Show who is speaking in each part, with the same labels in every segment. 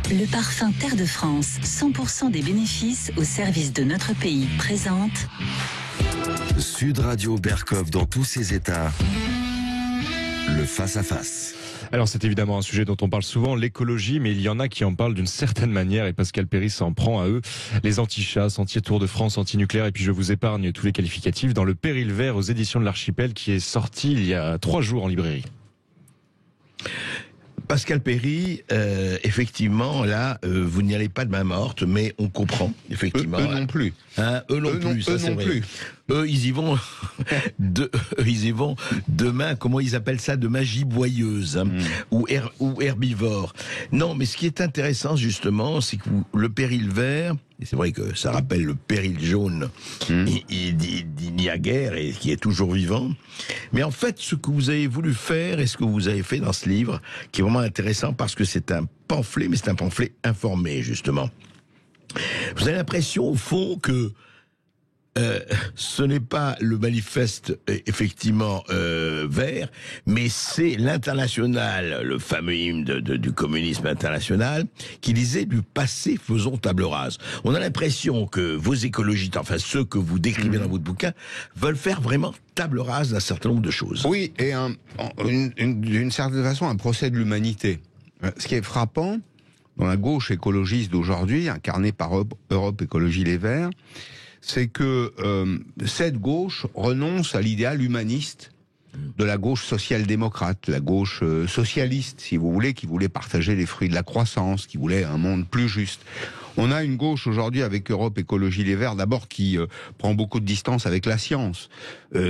Speaker 1: Le parfum Terre de France, 100% des bénéfices au service de notre pays, présente
Speaker 2: Sud Radio Berkov dans tous ses états. Le face-à-face.
Speaker 3: Alors c'est évidemment un sujet dont on parle souvent, l'écologie, mais il y en a qui en parlent d'une certaine manière et Pascal Perry s'en prend à eux. Les anti-chasse, anti-Tour de France, anti-nucléaire, et puis je vous épargne tous les qualificatifs dans Le Péril vert aux éditions de l'Archipel qui est sorti il y a 3 jours en librairie.
Speaker 4: Pascal Perry, effectivement, là, vous n'y allez pas de main morte, mais on comprend, effectivement.
Speaker 5: Eux non plus.
Speaker 4: Hein, eux non plus, ça c'est vrai. Eux, ils y vont, demain, comment ils appellent ça, de magie boyeuse, hein, ou herbivore. Non, mais ce qui est intéressant, justement, c'est que le péril vert, et c'est vrai que ça rappelle le péril jaune, il n'y a guère, et qui est toujours vivant. Mais en fait, ce que vous avez voulu faire, et ce que vous avez fait dans ce livre, qui est vraiment intéressant, parce que c'est un pamphlet, mais c'est un pamphlet informé, justement. Vous avez l'impression, au fond, que ce n'est pas le manifeste effectivement vert, mais c'est l'international, le fameux hymne du communisme international, qui disait du passé faisons table rase. On a l'impression que vos écologistes, enfin ceux que vous décrivez dans votre bouquin, veulent faire vraiment table rase d'un certain nombre de choses.
Speaker 5: Oui, et d'une certaine façon un procès de l'humanité. Ce qui est frappant dans la gauche écologiste d'aujourd'hui, incarnée par Europe Écologie Les Verts, c'est que cette gauche renonce à l'idéal humaniste de la gauche social-démocrate, la gauche socialiste, si vous voulez, qui voulait partager les fruits de la croissance, qui voulait un monde plus juste. On a une gauche aujourd'hui avec Europe Écologie Les Verts, d'abord qui prend beaucoup de distance avec la science,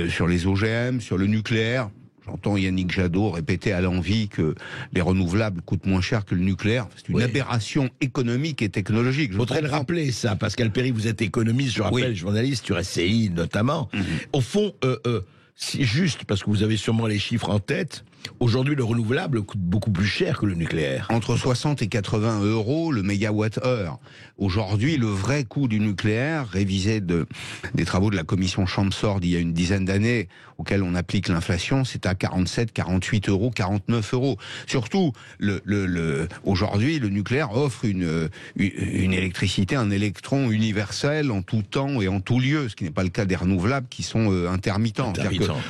Speaker 5: sur les OGM, sur le nucléaire. J'entends Yannick Jadot répéter à l'envi que les renouvelables coûtent moins cher que le nucléaire. C'est une aberration économique et technologique.
Speaker 4: Il faudrait le rappeler, ça. Pascal Perry, vous êtes économiste, je rappelle, journaliste sur SCI notamment. Au fond, c'est juste, parce que vous avez sûrement les chiffres en tête, aujourd'hui le renouvelable coûte beaucoup plus cher que le nucléaire.
Speaker 5: Entre 60 et 80 euros le mégawatt-heure. Aujourd'hui, le vrai coût du nucléaire, révisé des travaux de la commission Chamsord il y a une dizaine d'années, auquel on applique l'inflation, c'est à 47, 48 euros, 49 euros. Surtout, aujourd'hui, le nucléaire offre une électricité, un électron universel en tout temps et en tout lieu, ce qui n'est pas le cas des renouvelables qui sont intermittents.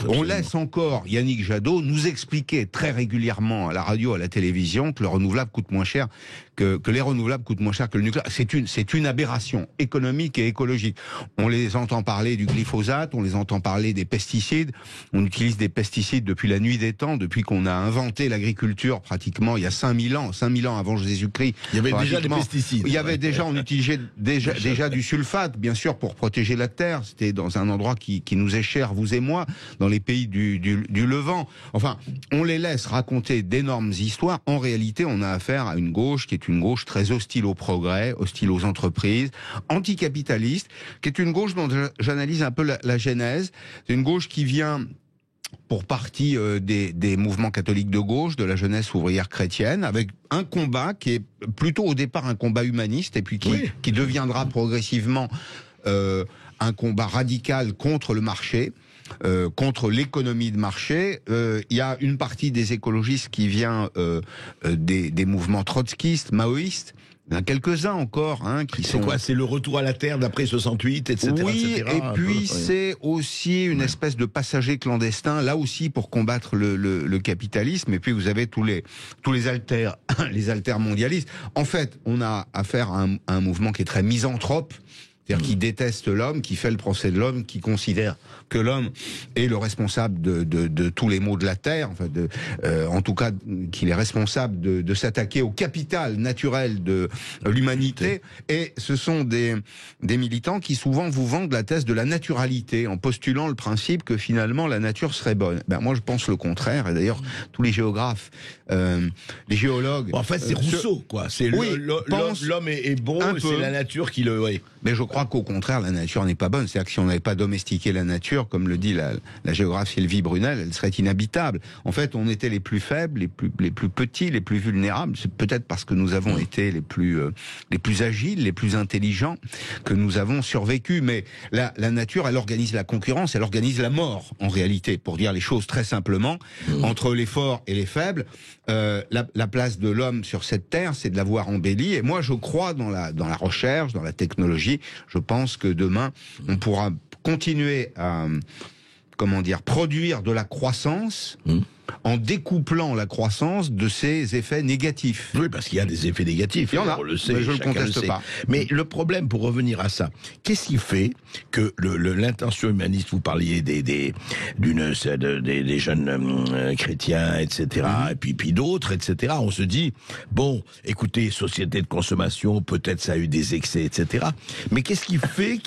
Speaker 5: On laisse encore Yannick Jadot nous expliquer très régulièrement à la radio, à la télévision, que le renouvelable coûte moins cher que les renouvelables coûtent moins cher que le nucléaire. C'est une aberration économique et écologique. On les entend parler du glyphosate, on les entend parler des pesticides. On utilise des pesticides depuis la nuit des temps, depuis qu'on a inventé l'agriculture pratiquement il y a 5000 ans avant Jésus-Christ.
Speaker 4: Il y avait déjà des pesticides.
Speaker 5: Il y avait déjà, on utilisait déjà du sulfate, bien sûr, pour protéger la terre. C'était dans un endroit qui nous est cher, vous et moi, dans les pays du Levant. Enfin, on les laisse raconter d'énormes histoires. En réalité, on a affaire à une gauche qui est une gauche très hostile au progrès, hostile aux entreprises, anticapitaliste, qui est une gauche dont j'analyse un peu la genèse. C'est une gauche qui vient pour partie des mouvements catholiques de gauche, de la jeunesse ouvrière chrétienne, avec un combat qui est plutôt au départ un combat humaniste, et puis qui deviendra progressivement un combat radical contre le marché, contre l'économie de marché. Il y a une partie des écologistes qui vient des mouvements trotskistes, maoïstes. Il y en a quelques-uns encore qui sont...
Speaker 4: C'est quoi? C'est le retour à la terre d'après 68, etc.
Speaker 5: Oui,
Speaker 4: etc.,
Speaker 5: et puis c'est aussi une espèce de passager clandestin, là aussi pour combattre le capitalisme. Et puis vous avez tous les altermondialistes. En fait, on a affaire à un mouvement qui est très misanthrope, c'est-à-dire qui déteste l'homme, qui fait le procès de l'homme, qui considère que l'homme est le responsable de tous les maux de la terre, enfin en tout cas qu'il est responsable de s'attaquer au capital naturel de l'humanité. Et ce sont des militants qui souvent vous vendent la thèse de la naturalité, en postulant le principe que finalement la nature serait bonne. Ben moi je pense le contraire, et d'ailleurs tous les géographes, les géologues...
Speaker 4: En fait c'est Rousseau, quoi. C'est l'homme est bon, c'est la nature qui le...
Speaker 5: Mais je crois crois qu'au contraire, la nature n'est pas bonne. C'est-à-dire que si on n'avait pas domestiqué la nature, comme le dit la géographe Sylvie Brunel, elle serait inhabitable. En fait, on était les plus faibles, les plus petits, les plus vulnérables. C'est peut-être parce que nous avons été les plus agiles, les plus intelligents, que nous avons survécu. Mais la nature, elle organise la concurrence, elle organise la mort, en réalité, pour dire les choses très simplement. Entre les forts et les faibles, la place de l'homme sur cette terre, c'est de l'avoir embellie. Et moi, je crois dans la recherche, dans la technologie. Je pense que demain, on pourra continuer à, produire de la croissance en découplant la croissance de ses effets négatifs.
Speaker 4: Oui, parce qu'il y a des effets négatifs.
Speaker 5: Il y en a,
Speaker 4: on le sait,
Speaker 5: mais je ne le
Speaker 4: chacun
Speaker 5: conteste
Speaker 4: sait.
Speaker 5: pas.
Speaker 4: Mais le problème, pour revenir à ça, qu'est-ce qui fait que l'intention humaniste, vous parliez des jeunes chrétiens, etc., et puis d'autres, etc., on se dit, bon, écoutez, société de consommation, peut-être ça a eu des excès, etc., mais qu'est-ce qui fait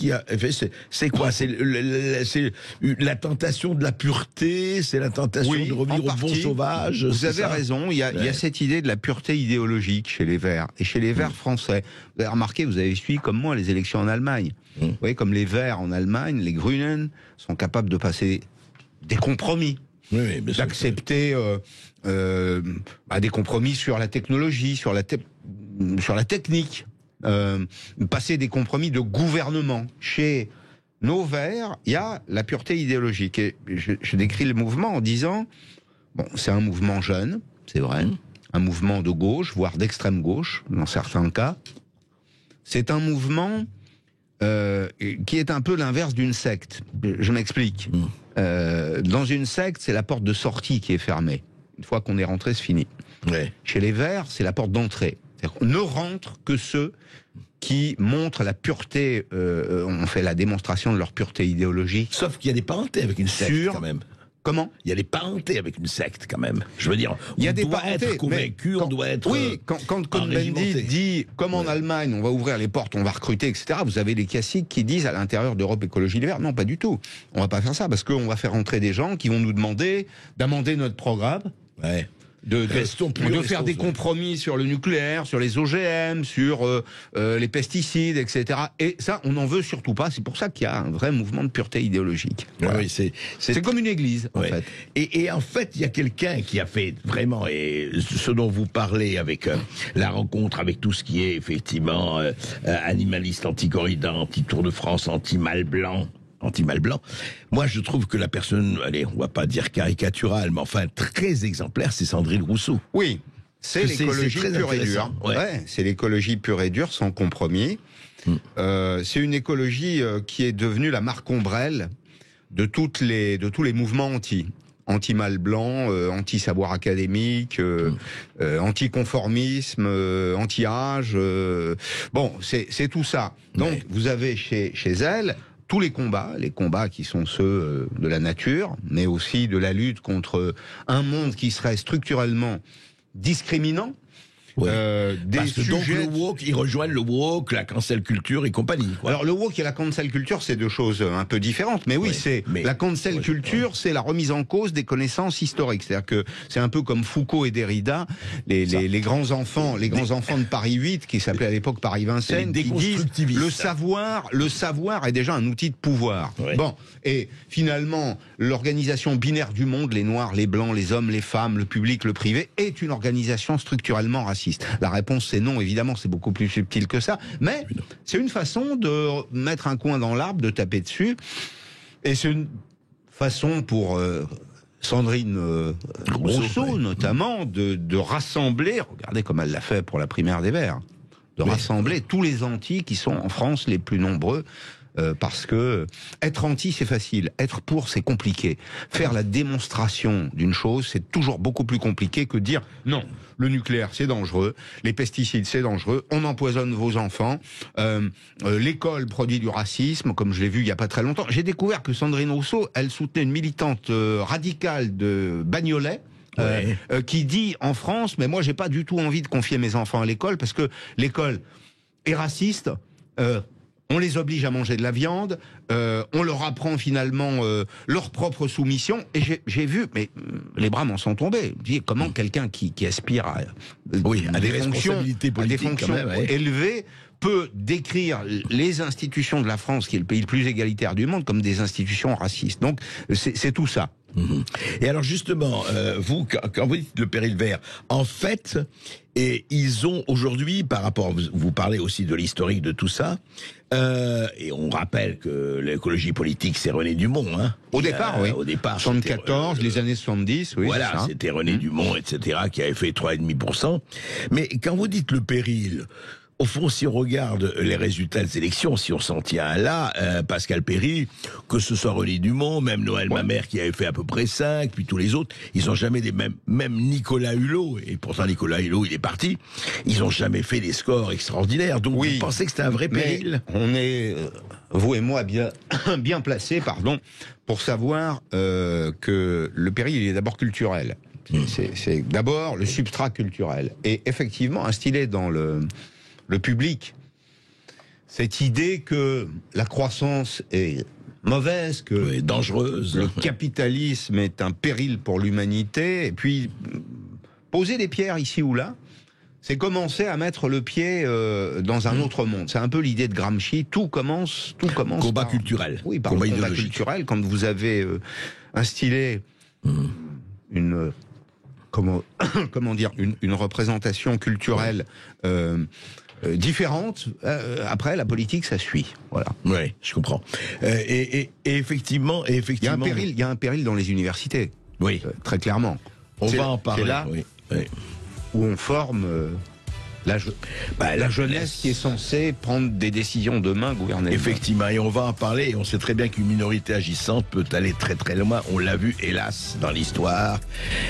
Speaker 4: c'est quoi? C'est la tentation de la pureté, c'est la tentation de revenir au bon sauvage.
Speaker 5: Vous avez raison, il y a cette idée de la pureté idéologique chez les Verts, et chez les Verts français. Vous avez remarqué, vous avez suivi comme moi les élections en Allemagne. Vous voyez, comme les Verts en Allemagne, les Grünen sont capables de passer des compromis. D'accepter des compromis sur la technologie, sur la technique, passer des compromis de gouvernement. Chez nos Verts, il y a la pureté idéologique. Et je décris le mouvement en disant, bon, c'est un mouvement jeune, c'est vrai, un mouvement de gauche, voire d'extrême gauche, dans certains cas. C'est un mouvement qui est un peu l'inverse d'une secte. Je m'explique. Dans une secte, c'est la porte de sortie qui est fermée. Une fois qu'on est rentré, c'est fini. Ouais. Chez les Verts, c'est la porte d'entrée. C'est-à-dire qu'on ne rentre que ceux qui montrent la pureté, on fait la démonstration de leur pureté idéologique.
Speaker 4: Sauf qu'il y a des parentés avec une secte, quand même.
Speaker 5: Comment?
Speaker 4: Il y a des parentés avec une secte, quand même. Je veux dire,
Speaker 5: il y a des parentés,
Speaker 4: être convaincu, on doit être...
Speaker 5: Oui, quand Cohn-Bendit dit, comme en Allemagne, on va ouvrir les portes, on va recruter, etc., vous avez les classiques qui disent à l'intérieur d'Europe Écologie Les Verts, non, pas du tout. On va pas faire ça, parce qu'on va faire entrer des gens qui vont nous demander d'amender notre programme. Ouais. De faire des compromis sur le nucléaire, sur les OGM, sur les pesticides, etc. Et ça, on n'en veut surtout pas. C'est pour ça qu'il y a un vrai mouvement de pureté idéologique. Voilà. Oui, c'est comme une église, en fait.
Speaker 4: Et en fait, il y a quelqu'un qui a fait vraiment, et ce dont vous parlez avec la rencontre avec tout ce qui est effectivement animaliste, anti-corrida, anti-Tour de France, anti-mal blanc. Moi, je trouve que la personne, allez, on va pas dire caricaturale, mais enfin très exemplaire, c'est Sandrine Rousseau.
Speaker 5: Oui, c'est l'écologie pure et dure. Ouais, c'est l'écologie pure et dure, sans compromis. C'est une écologie qui est devenue la marque ombrelle de tous les mouvements anti-mal blanc, anti-savoir académique, anti-conformisme, anti-âge. Bon, c'est tout ça. Donc, vous avez chez elle tous les combats qui sont ceux de la nature, mais aussi de la lutte contre un monde qui serait structurellement discriminant.
Speaker 4: Parce que donc le woke, ils rejoignent le woke, la cancel culture et compagnie. Quoi.
Speaker 5: Alors le woke et la cancel culture, c'est deux choses un peu différentes. Mais oui, la cancel culture, c'est la remise en cause des connaissances historiques. C'est-à-dire que c'est un peu comme Foucault et Derrida, les grands enfants de Paris 8, qui s'appelaient à l'époque Paris Vincennes, qui disent le savoir est déjà un outil de pouvoir. Ouais. Bon, et finalement, l'organisation binaire du monde, les noirs, les blancs, les hommes, les femmes, le public, le privé, est une organisation structurellement raciste. La réponse c'est non, évidemment, c'est beaucoup plus subtil que ça, mais c'est une façon de mettre un coin dans l'arbre, de taper dessus, et c'est une façon pour Sandrine Rousseau notamment de rassembler, regardez comme elle l'a fait pour la primaire des Verts, de rassembler tous les antis qui sont en France les plus nombreux. Parce que être anti c'est facile, être pour c'est compliqué. Faire la démonstration d'une chose c'est toujours beaucoup plus compliqué que dire non, le nucléaire c'est dangereux, les pesticides c'est dangereux, on empoisonne vos enfants, l'école produit du racisme, comme je l'ai vu il y a pas très longtemps. J'ai découvert que Sandrine Rousseau, elle soutenait une militante radicale de Bagnolet. Qui dit en France, mais moi j'ai pas du tout envie de confier mes enfants à l'école parce que l'école est raciste. on les oblige à manger de la viande, on leur apprend finalement leur propre soumission, et j'ai vu, mais les bras m'en sont tombés. Je dis, comment quelqu'un qui aspire à
Speaker 4: des responsabilités politiques
Speaker 5: élevées peut décrire les institutions de la France, qui est le pays le plus égalitaire du monde, comme des institutions racistes. Donc c'est tout ça.
Speaker 4: Et alors justement, vous, quand vous dites le péril vert, en fait, et ils ont aujourd'hui, par rapport, vous parlez aussi de l'historique de tout ça, et on rappelle que l'écologie politique, c'est René Dumont. Hein,
Speaker 5: au départ, oui.
Speaker 4: Au départ,
Speaker 5: 74, les années 70, oui.
Speaker 4: Voilà, c'était René Dumont, etc., qui avait fait 3,5%. Mais quand vous dites le péril, au fond, si on regarde les résultats des élections, si on s'en tient à là, Pascal Perry, que ce soit René Dumont, même Noël Mamère qui avait fait à peu près 5, puis tous les autres, ils ont jamais même Nicolas Hulot, et pourtant Nicolas Hulot, il est parti, ils n'ont jamais fait des scores extraordinaires. Donc vous pensez que c'était un vrai péril ?
Speaker 5: On est, vous et moi, bien placés, pour savoir que le péril, il est d'abord culturel. C'est d'abord le substrat culturel. Et effectivement, instillé dans le public, cette idée que la croissance est mauvaise, que
Speaker 4: dangereuse,
Speaker 5: le capitalisme est un péril pour l'humanité, et puis poser des pierres ici ou là, c'est commencer à mettre le pied dans un autre monde. C'est un peu l'idée de Gramsci, tout commence
Speaker 4: combat culturel.
Speaker 5: Oui, par le combat culturel, quand vous avez instillé une représentation culturelle différente, après la politique ça suit. Voilà.
Speaker 4: Oui, je comprends. Et effectivement,
Speaker 5: il y a un péril dans les universités.
Speaker 4: Oui,
Speaker 5: très clairement.
Speaker 4: On va en parler.
Speaker 5: C'est là où on forme la jeunesse qui est censée prendre des décisions demain, gouverner.
Speaker 4: Effectivement, et on va en parler, et on sait très bien qu'une minorité agissante peut aller très très loin. On l'a vu, hélas, dans l'histoire,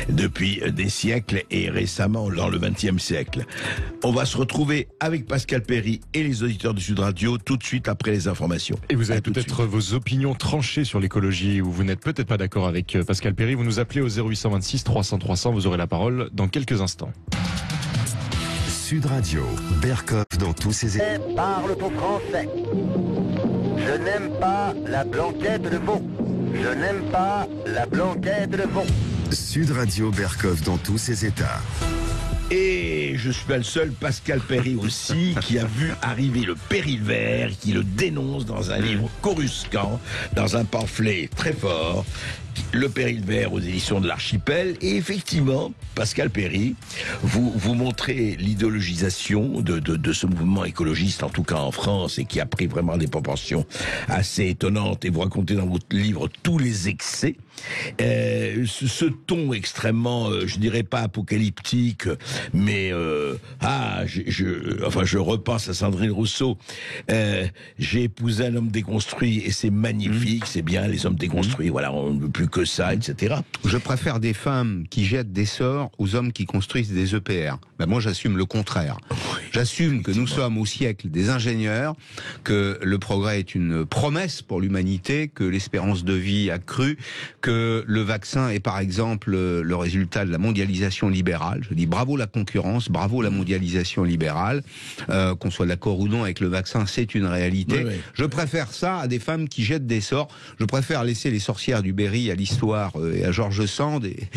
Speaker 4: depuis des siècles, et récemment dans le XXe siècle. On va se retrouver avec Pascal Perry et les auditeurs du Sud Radio tout de suite après les informations.
Speaker 3: Et vous avez peut-être vos opinions tranchées sur l'écologie, ou vous n'êtes peut-être pas d'accord avec Pascal Perry. Vous nous appelez au 0826 300 300, vous aurez la parole dans quelques instants.
Speaker 2: Sud Radio, Berkov dans tous ses états.
Speaker 6: Parle ton français. Je n'aime pas la blanquette de veau. Je n'aime pas la blanquette de veau.
Speaker 2: Sud Radio, Berkov dans tous ses états.
Speaker 4: Et je suis pas le seul, Pascal Perry aussi, qui a vu arriver le péril vert, qui le dénonce dans un livre coruscant, dans un pamphlet très fort, Le péril vert aux éditions de l'Archipel. Et effectivement, Pascal Perry, vous montrez l'idéologisation de ce mouvement écologiste, en tout cas en France, et qui a pris vraiment des proportions assez étonnantes, et vous racontez dans votre livre tous les excès. Ce ton extrêmement, je dirais pas apocalyptique, mais je repense à Sandrine Rousseau. J'ai épousé un homme déconstruit et c'est magnifique, c'est bien les hommes déconstruits. Voilà, on ne veut plus que ça, etc.
Speaker 5: Je préfère des femmes qui jettent des sorts aux hommes qui construisent des EPR. Ben moi, j'assume le contraire. J'assume que nous sommes au siècle des ingénieurs, que le progrès est une promesse pour l'humanité, que l'espérance de vie a cru, que le vaccin est par exemple le résultat de la mondialisation libérale. Je dis bravo la concurrence, bravo la mondialisation libérale. Qu'on soit d'accord ou non avec le vaccin, c'est une réalité. Oui. Je préfère ça à des femmes qui jettent des sorts. Je préfère laisser les sorcières du Berry à l'histoire et à Georges Sand et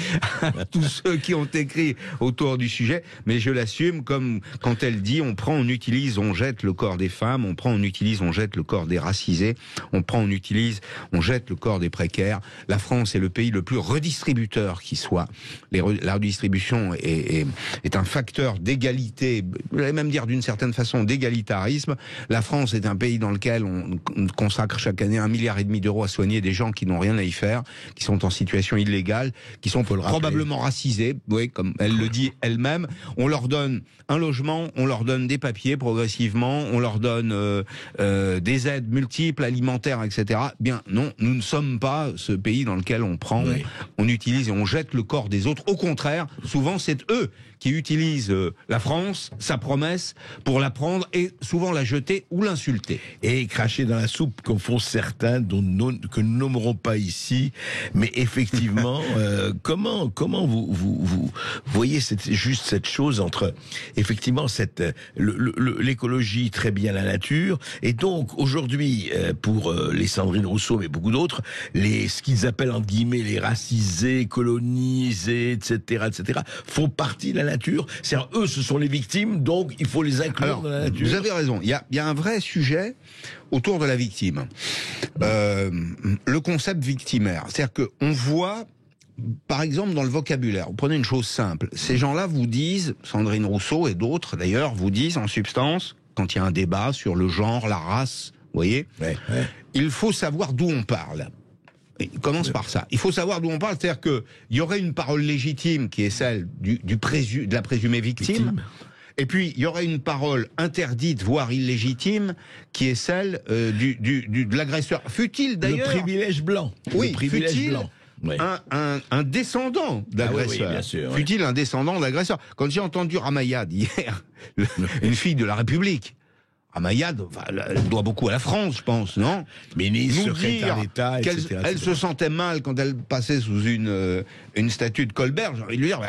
Speaker 5: à tous ceux qui ont écrit autour du sujet. Mais je l'assume comme quand elle dit on prend, on utilise, on jette le corps des femmes, on prend, on utilise, on jette le corps des racisés, on prend, on utilise, on jette le corps des précaires. La France est le pays le plus redistributeur qui soit. La redistribution est un facteur d'égalité, je vais même dire d'une certaine façon d'égalitarisme. La France est un pays dans lequel on consacre chaque année 1,5 milliard d'euros à soigner des gens qui n'ont rien à y faire, qui sont en situation illégale, qui sont probablement racisés, oui, comme elle le dit elle-même. On leur donne un logement, on leur donne des papiers progressivement, on leur donne des aides multiples, alimentaires, etc. Bien, non, nous ne sommes pas ce pays dans lequel on prend, on utilise et on jette le corps des autres. Au contraire, souvent c'est eux qui utilise la France, sa promesse, pour la prendre et souvent la jeter ou l'insulter.
Speaker 4: Et cracher dans la soupe, comme font certains, que nous nommerons pas ici. Mais effectivement, comment vous voyez juste cette chose entre, effectivement, l'écologie, très bien la nature, et donc aujourd'hui, pour les Sandrine Rousseau, mais beaucoup d'autres, ce qu'ils appellent entre guillemets les racisés, colonisés, etc., font partie de la nature. C'est-à-dire, eux, ce sont les victimes, donc il faut les inclure dans la nature.
Speaker 5: Vous avez raison. Il y a un vrai sujet autour de la victime. Le concept victimaire. C'est-à-dire qu'on voit, par exemple, dans le vocabulaire, vous prenez une chose simple. Ces gens-là vous disent, Sandrine Rousseau et d'autres d'ailleurs, vous disent en substance, quand il y a un débat sur le genre, la race, vous voyez, il faut savoir d'où on parle. Il commence par ça. Il faut savoir d'où on parle, c'est-à-dire qu'il y aurait une parole légitime qui est celle de la présumée victime. Et puis, il y aurait une parole interdite, voire illégitime, qui est celle de l'agresseur. Fut-il d'ailleurs...
Speaker 4: Le privilège blanc.
Speaker 5: Oui,
Speaker 4: le privilège blanc.
Speaker 5: Oui. Un descendant d'agresseur.
Speaker 4: Oui, bien sûr,
Speaker 5: Fut-il un descendant d'agresseur? Quand j'ai entendu Ramayad hier, une fille de la République, Ramayad, elle doit beaucoup à la France, je pense, non?
Speaker 4: Ministre,
Speaker 5: nous
Speaker 4: secrétaire d'État, etc.
Speaker 5: Elle se sentait mal quand elle passait sous une statue de Colbert. J'ai envie de lui dire,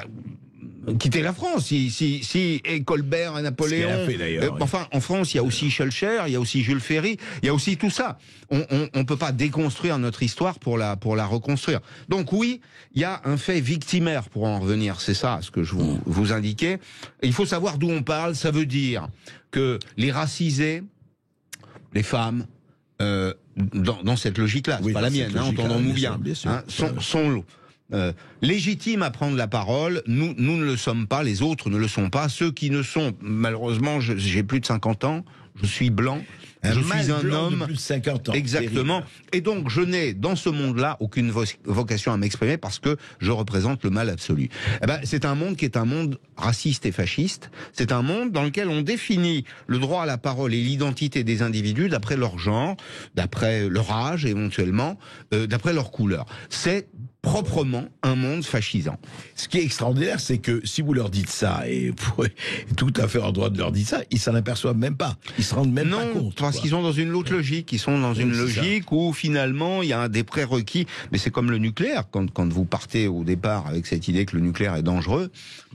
Speaker 5: quitter la France, et Colbert et Napoléon.
Speaker 4: Ce qu'elle a fait, d'ailleurs,
Speaker 5: enfin, en France, il y a aussi Schœlcher, il y a aussi Jules Ferry, il y a aussi tout ça. On peut pas déconstruire notre histoire pour la reconstruire. Donc oui, il y a un fait victimaire pour en revenir. C'est ça, ce que je vous indiquais. Il faut savoir d'où on parle. Ça veut dire que les racisés, les femmes, dans cette logique-là, c'est pas la mienne, entendons-nous bien, sont légitimes à prendre la parole. Nous ne le sommes pas, les autres ne le sont pas. Ceux qui ne sont, malheureusement, j'ai plus de 50 ans, je suis blanc, je suis un homme
Speaker 4: de plus de 50 ans.
Speaker 5: Exactement.
Speaker 4: Terrible.
Speaker 5: Et donc je n'ai dans ce monde-là aucune vocation à m'exprimer parce que je représente le mal absolu. C'est un monde qui est un monde raciste et fasciste. C'est un monde dans lequel on définit le droit à la parole et l'identité des individus d'après leur genre, d'après leur âge éventuellement, d'après leur couleur. C'est proprement un monde fascisant.
Speaker 4: Ce qui est extraordinaire, c'est que si vous leur dites ça, et vous pouvez tout à fait en droit de leur dire ça, ils s'en aperçoivent même pas. Ils se rendent même pas compte.
Speaker 5: Non, parce qu'ils sont dans une autre logique. Ils sont dans une logique où finalement il y a des prérequis. Mais c'est comme le nucléaire. Quand vous partez au départ avec cette idée que le nucléaire est dangereux,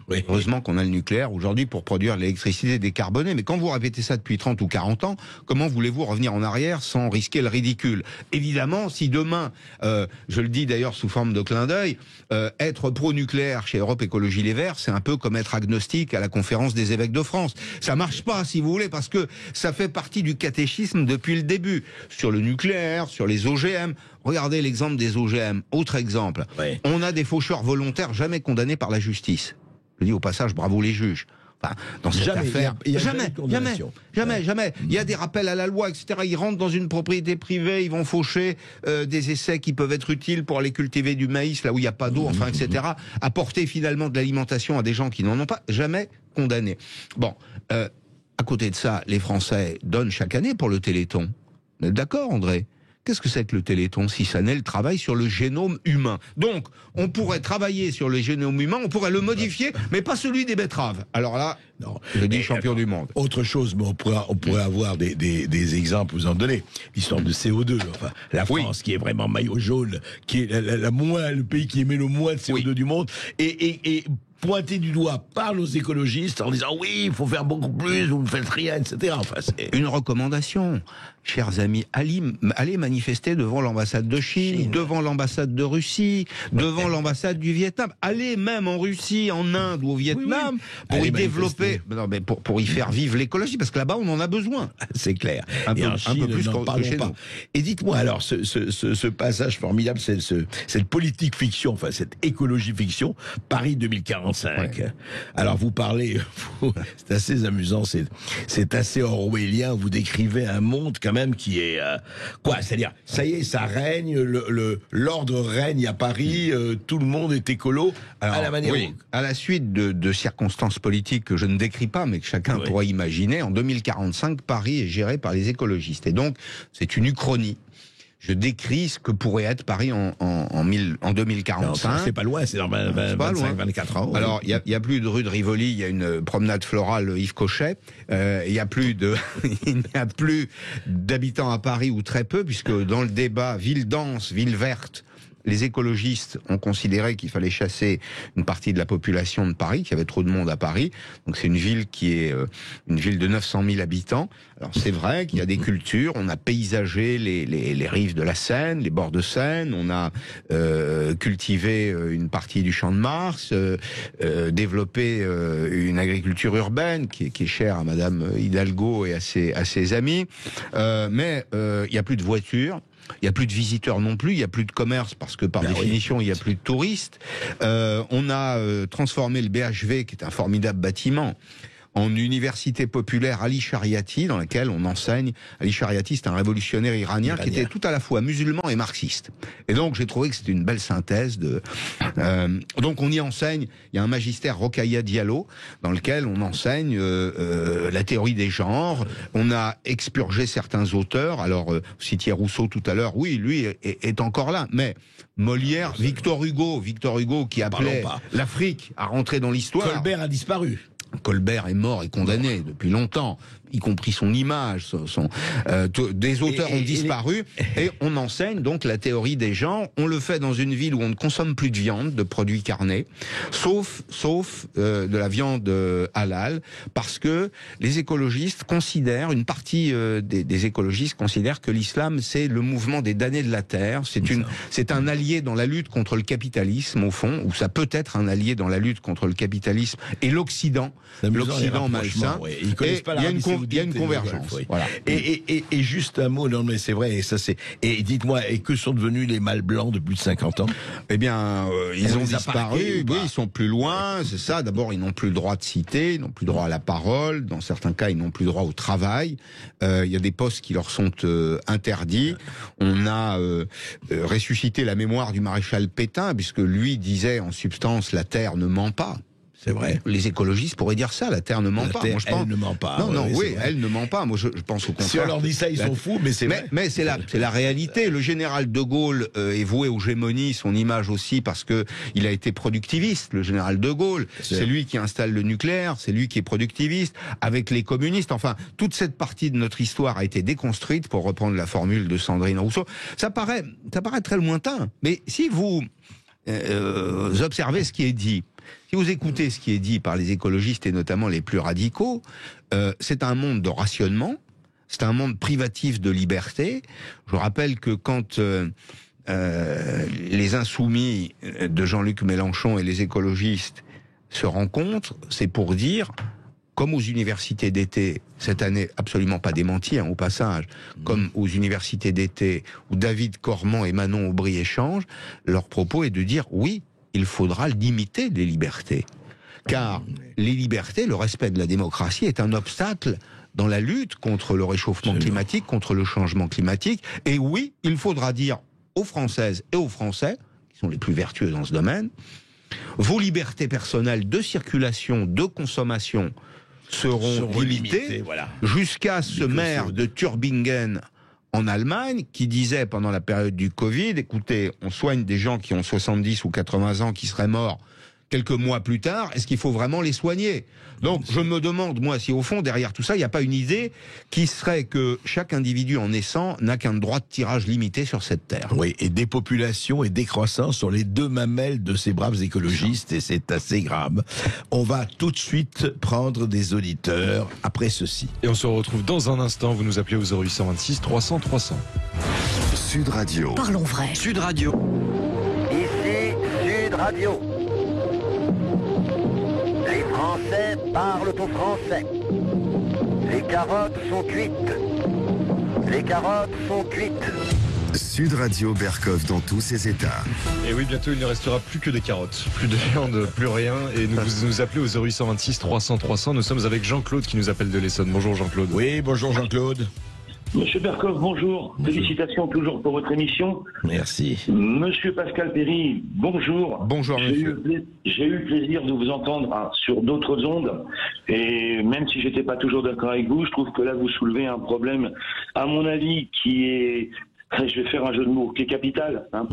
Speaker 5: heureusement qu'on a le nucléaire aujourd'hui pour produire l'électricité décarbonée. Mais quand vous répétez ça depuis 30 ou 40 ans, comment voulez-vous revenir en arrière sans risquer le ridicule? Évidemment, si demain, je le dis d'ailleurs sous forme de clin d'œil, être pro-nucléaire chez Europe Écologie Les Verts, c'est un peu comme être agnostique à la conférence des évêques de France. Ça marche pas, si vous voulez, parce que ça fait partie du catéchisme depuis le début. Sur le nucléaire, sur les OGM. Regardez l'exemple des OGM. Autre exemple. On a des faucheurs volontaires jamais condamnés par la justice. Je dis au passage, bravo les juges. Enfin, dans cette affaire, jamais. Il y a des rappels à la loi, etc. Ils rentrent dans une propriété privée, ils vont faucher des essais qui peuvent être utiles pour aller cultiver du maïs là où il n'y a pas d'eau, enfin, etc. Apporter finalement de l'alimentation à des gens qui n'en ont pas, jamais condamnés. Bon, à côté de ça, les Français donnent chaque année pour le Téléthon. Vous êtes d'accord, André ? Qu'est-ce que c'est que le Téléthon si ça n'est le travail sur le génome humain? Donc, on pourrait travailler sur le génome humain, on pourrait le modifier, mais pas celui des betteraves. Alors là, non, je dis champion du monde.
Speaker 4: Autre chose, mais on pourrait avoir des exemples, vous en donner. L'histoire de CO2, enfin, la France qui est vraiment maillot jaune, qui est le pays qui émet le moins de CO2 du monde, et pointé du doigt par nos écologistes en disant oui, il faut faire beaucoup plus, vous ne faites rien, etc. Enfin, c'est
Speaker 5: une recommandation. Chers amis, allez manifester devant l'ambassade de Chine, devant l'ambassade de Russie, devant l'ambassade du Vietnam. Allez même en Russie, en Inde ou au Vietnam pour y développer, pour y faire vivre l'écologie, parce que là-bas on en a besoin.
Speaker 4: C'est clair.
Speaker 5: Et en Chine, un peu plus que chez nous.
Speaker 4: Et dites-moi alors, ce passage formidable, cette politique fiction, enfin cette écologie fiction, Paris 2045. Ouais. Alors vous parlez, c'est assez amusant, c'est assez orwellien. Vous décrivez un monde quand même qui est c'est-à-dire ça y est, ça règne, l'ordre règne à Paris, tout le monde est écolo. Alors, à la manière
Speaker 5: à la suite de circonstances politiques que je ne décris pas mais que chacun pourrait imaginer, en 2045 Paris est géré par les écologistes et donc c'est une uchronie. je décris ce que pourrait être Paris en 2045.
Speaker 4: C'est pas loin, c'est dans 25-24 ans.
Speaker 5: Alors, il y a plus de rue de Rivoli, il y a une promenade florale Yves Cochet. Il n'y a plus d'habitants à Paris, ou très peu, puisque dans le débat ville dense, ville verte, les écologistes ont considéré qu'il fallait chasser une partie de la population de Paris, qu'il y avait trop de monde à Paris. Donc c'est une ville qui est une ville de 900 000 habitants. Alors c'est vrai qu'il y a des cultures, on a paysagé les rives de la Seine, les bords de Seine, on a cultivé une partie du Champ de Mars, développé une agriculture urbaine qui est chère à Madame Hidalgo et à ses amis. Mais il n'y a plus de voitures. Il n'y a plus de visiteurs non plus, il n'y a plus de commerce parce que par définition il n'y a plus de touristes. On a transformé le BHV, qui est un formidable bâtiment, en université populaire Ali Shariati, dans laquelle on enseigne. Ali Shariati, c'est un révolutionnaire iranien qui était tout à la fois musulman et marxiste. Et donc j'ai trouvé que c'était une belle synthèse de. Donc on y enseigne. Il y a un magistère Rokhaya Diallo dans lequel on enseigne la théorie des genres. On a expurgé certains auteurs. Alors vous citiez Rousseau tout à l'heure. Oui, lui est encore là, mais Molière, Victor Hugo qui appelait l'Afrique à rentrer dans l'histoire.
Speaker 4: Colbert a disparu.
Speaker 5: Colbert est mort et condamné depuis longtemps, y compris son image. Des auteurs ont disparu et on enseigne donc la théorie des genres. On le fait dans une ville où on ne consomme plus de viande, de produits carnés, sauf de la viande halal, parce que les écologistes considèrent, une partie des écologistes considèrent que l'islam c'est le mouvement des damnés de la terre. C'est un allié dans la lutte contre le capitalisme au fond, ou ça peut être un allié dans la lutte contre le capitalisme et l'Occident malsain.
Speaker 4: Ouais. Ils connaissent pas
Speaker 5: il y a une convergence.
Speaker 4: Oui.
Speaker 5: Voilà.
Speaker 4: Et juste un mot, non mais c'est vrai, et ça c'est. Et dites-moi, et que sont devenus les mâles blancs de plus de 50 ans?
Speaker 5: Eh bien, ils ont disparu. Oui, ils sont plus loin. C'est ça. D'abord, ils n'ont plus le droit de citer, ils n'ont plus le droit à la parole. Dans certains cas, ils n'ont plus le droit au travail. Il y a des postes qui leur sont interdits. On a ressuscité la mémoire du maréchal Pétain, puisque lui disait en substance la terre ne ment pas.
Speaker 4: C'est vrai.
Speaker 5: Les écologistes pourraient dire ça, la Terre ne ment pas.
Speaker 4: Moi,
Speaker 5: je pense...
Speaker 4: Elle ne ment pas.
Speaker 5: Non, elle ne ment pas. Moi, je pense au contraire.
Speaker 4: Si on leur dit ça, ils sont fous, mais c'est vrai.
Speaker 5: Mais c'est la réalité. Le général de Gaulle est voué aux gémonies, son image aussi, parce que il a été productiviste. Le général de Gaulle, c'est lui qui installe le nucléaire, c'est lui qui est productiviste, avec les communistes. Enfin, toute cette partie de notre histoire a été déconstruite, pour reprendre la formule de Sandrine Rousseau. Ça paraît très lointain. Mais si vous observez ce qui est dit, si vous écoutez ce qui est dit par les écologistes et notamment les plus radicaux, c'est un monde de rationnement, c'est un monde privatif de liberté. Je rappelle que quand les insoumis de Jean-Luc Mélenchon et les écologistes se rencontrent, c'est pour dire, comme aux universités d'été, cette année absolument pas démentie au passage, comme aux universités d'été où David Cormand et Manon Aubry échangent, leur propos est de dire oui, il faudra limiter les libertés. Car les libertés, le respect de la démocratie est un obstacle dans la lutte contre le réchauffement climatique, contre le changement climatique. Et oui, il faudra dire aux Françaises et aux Français, qui sont les plus vertueux dans ce domaine, vos libertés personnelles de circulation, de consommation seront limitées, jusqu'à ce maire de Tübingen en Allemagne, qui disait pendant la période du Covid, écoutez, on soigne des gens qui ont 70 ou 80 ans qui seraient morts quelques mois plus tard, est-ce qu'il faut vraiment les soigner? Donc je me demande, moi, si au fond, derrière tout ça, il n'y a pas une idée qui serait que chaque individu en naissant n'a qu'un droit de tirage limité sur cette terre.
Speaker 4: Oui, et dépopulation et décroissance sont les deux mamelles de ces braves écologistes, et c'est assez grave. On va tout de suite prendre des auditeurs après ceci.
Speaker 3: Et on se retrouve dans un instant, vous nous appelez au 0826 300 300.
Speaker 2: Sud Radio.
Speaker 1: Parlons vrai.
Speaker 6: Sud Radio. Ici Sud Radio. Les Français parlent au français. Les carottes sont cuites. Les carottes sont cuites.
Speaker 2: Sud Radio Berkov dans tous ses états.
Speaker 3: Et oui, bientôt il ne restera plus que des carottes, plus de viande, plus rien. Et vous nous appelez au 0826 300 300. Nous sommes avec Jean-Claude qui nous appelle de l'Essonne. Bonjour Jean-Claude.
Speaker 4: Oui, bonjour Jean-Claude.
Speaker 7: Monsieur Berkov, bonjour. Félicitations toujours pour votre émission.
Speaker 4: Merci.
Speaker 7: Monsieur Pascal Perry, bonjour.
Speaker 5: Bonjour monsieur.
Speaker 7: J'ai eu le plaisir de vous entendre sur d'autres ondes. Et même si j'étais pas toujours d'accord avec vous, je trouve que là vous soulevez un problème, à mon avis, qui est je vais faire un jeu de mots, qui est capital. Hein.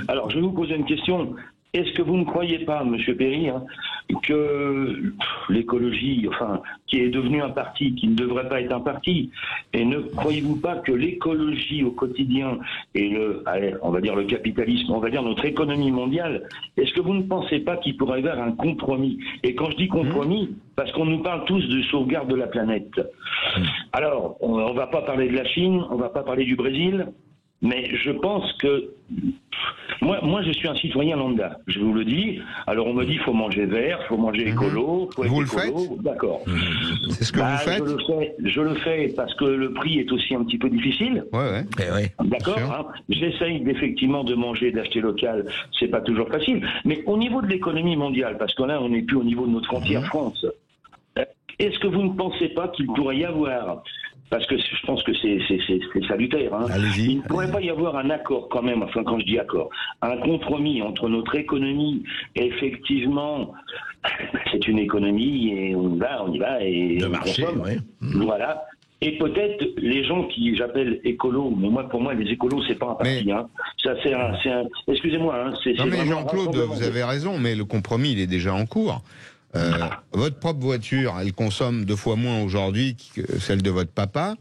Speaker 7: Alors, je vais vous poser une question. Est-ce que vous ne croyez pas, Monsieur Perry, hein, que l'écologie, enfin, qui est devenue un parti, qui ne devrait pas être un parti, et ne croyez-vous pas que l'écologie au quotidien et on va dire le capitalisme, on va dire notre économie mondiale, est-ce que vous ne pensez pas qu'il pourrait y avoir un compromis? Et quand je dis compromis, parce qu'on nous parle tous de sauvegarde de la planète. Alors, on va pas parler de la Chine, on va pas parler du Brésil, mais je pense que moi, je suis un citoyen lambda, je vous le dis. Alors on me dit, faut manger vert, faut manger écolo, faut être
Speaker 5: Vous le
Speaker 7: écolo.
Speaker 5: faites?
Speaker 7: D'accord.
Speaker 5: C'est ce que vous faites?
Speaker 7: Je le fais parce que le prix est aussi un petit peu difficile.
Speaker 5: Ouais.
Speaker 7: D'accord.
Speaker 5: Sûr.
Speaker 7: Hein. J'essaye effectivement de manger, d'acheter local. C'est pas toujours facile. Mais au niveau de l'économie mondiale, parce que là, on n'est plus au niveau de notre frontière France. Est-ce que vous ne pensez pas qu'il pourrait y avoir, parce que je pense que c'est salutaire, hein, il ne pourrait pas y avoir un accord quand même, enfin quand je dis accord, un compromis entre notre économie, et effectivement, c'est une économie et on y va et
Speaker 4: de
Speaker 7: on
Speaker 4: marché,
Speaker 7: consomme.
Speaker 4: ouais.
Speaker 7: Voilà. Et peut-être les gens qui j'appelle écolos, mais pour moi les écolos c'est pas un parti, hein. Ça c'est un excusez-moi, hein, c'est
Speaker 5: Non mais
Speaker 7: vraiment
Speaker 5: Jean-Claude, vous avez raison, mais le compromis il est déjà en cours. Votre propre voiture, elle consomme 2 fois moins aujourd'hui que celle de votre papa.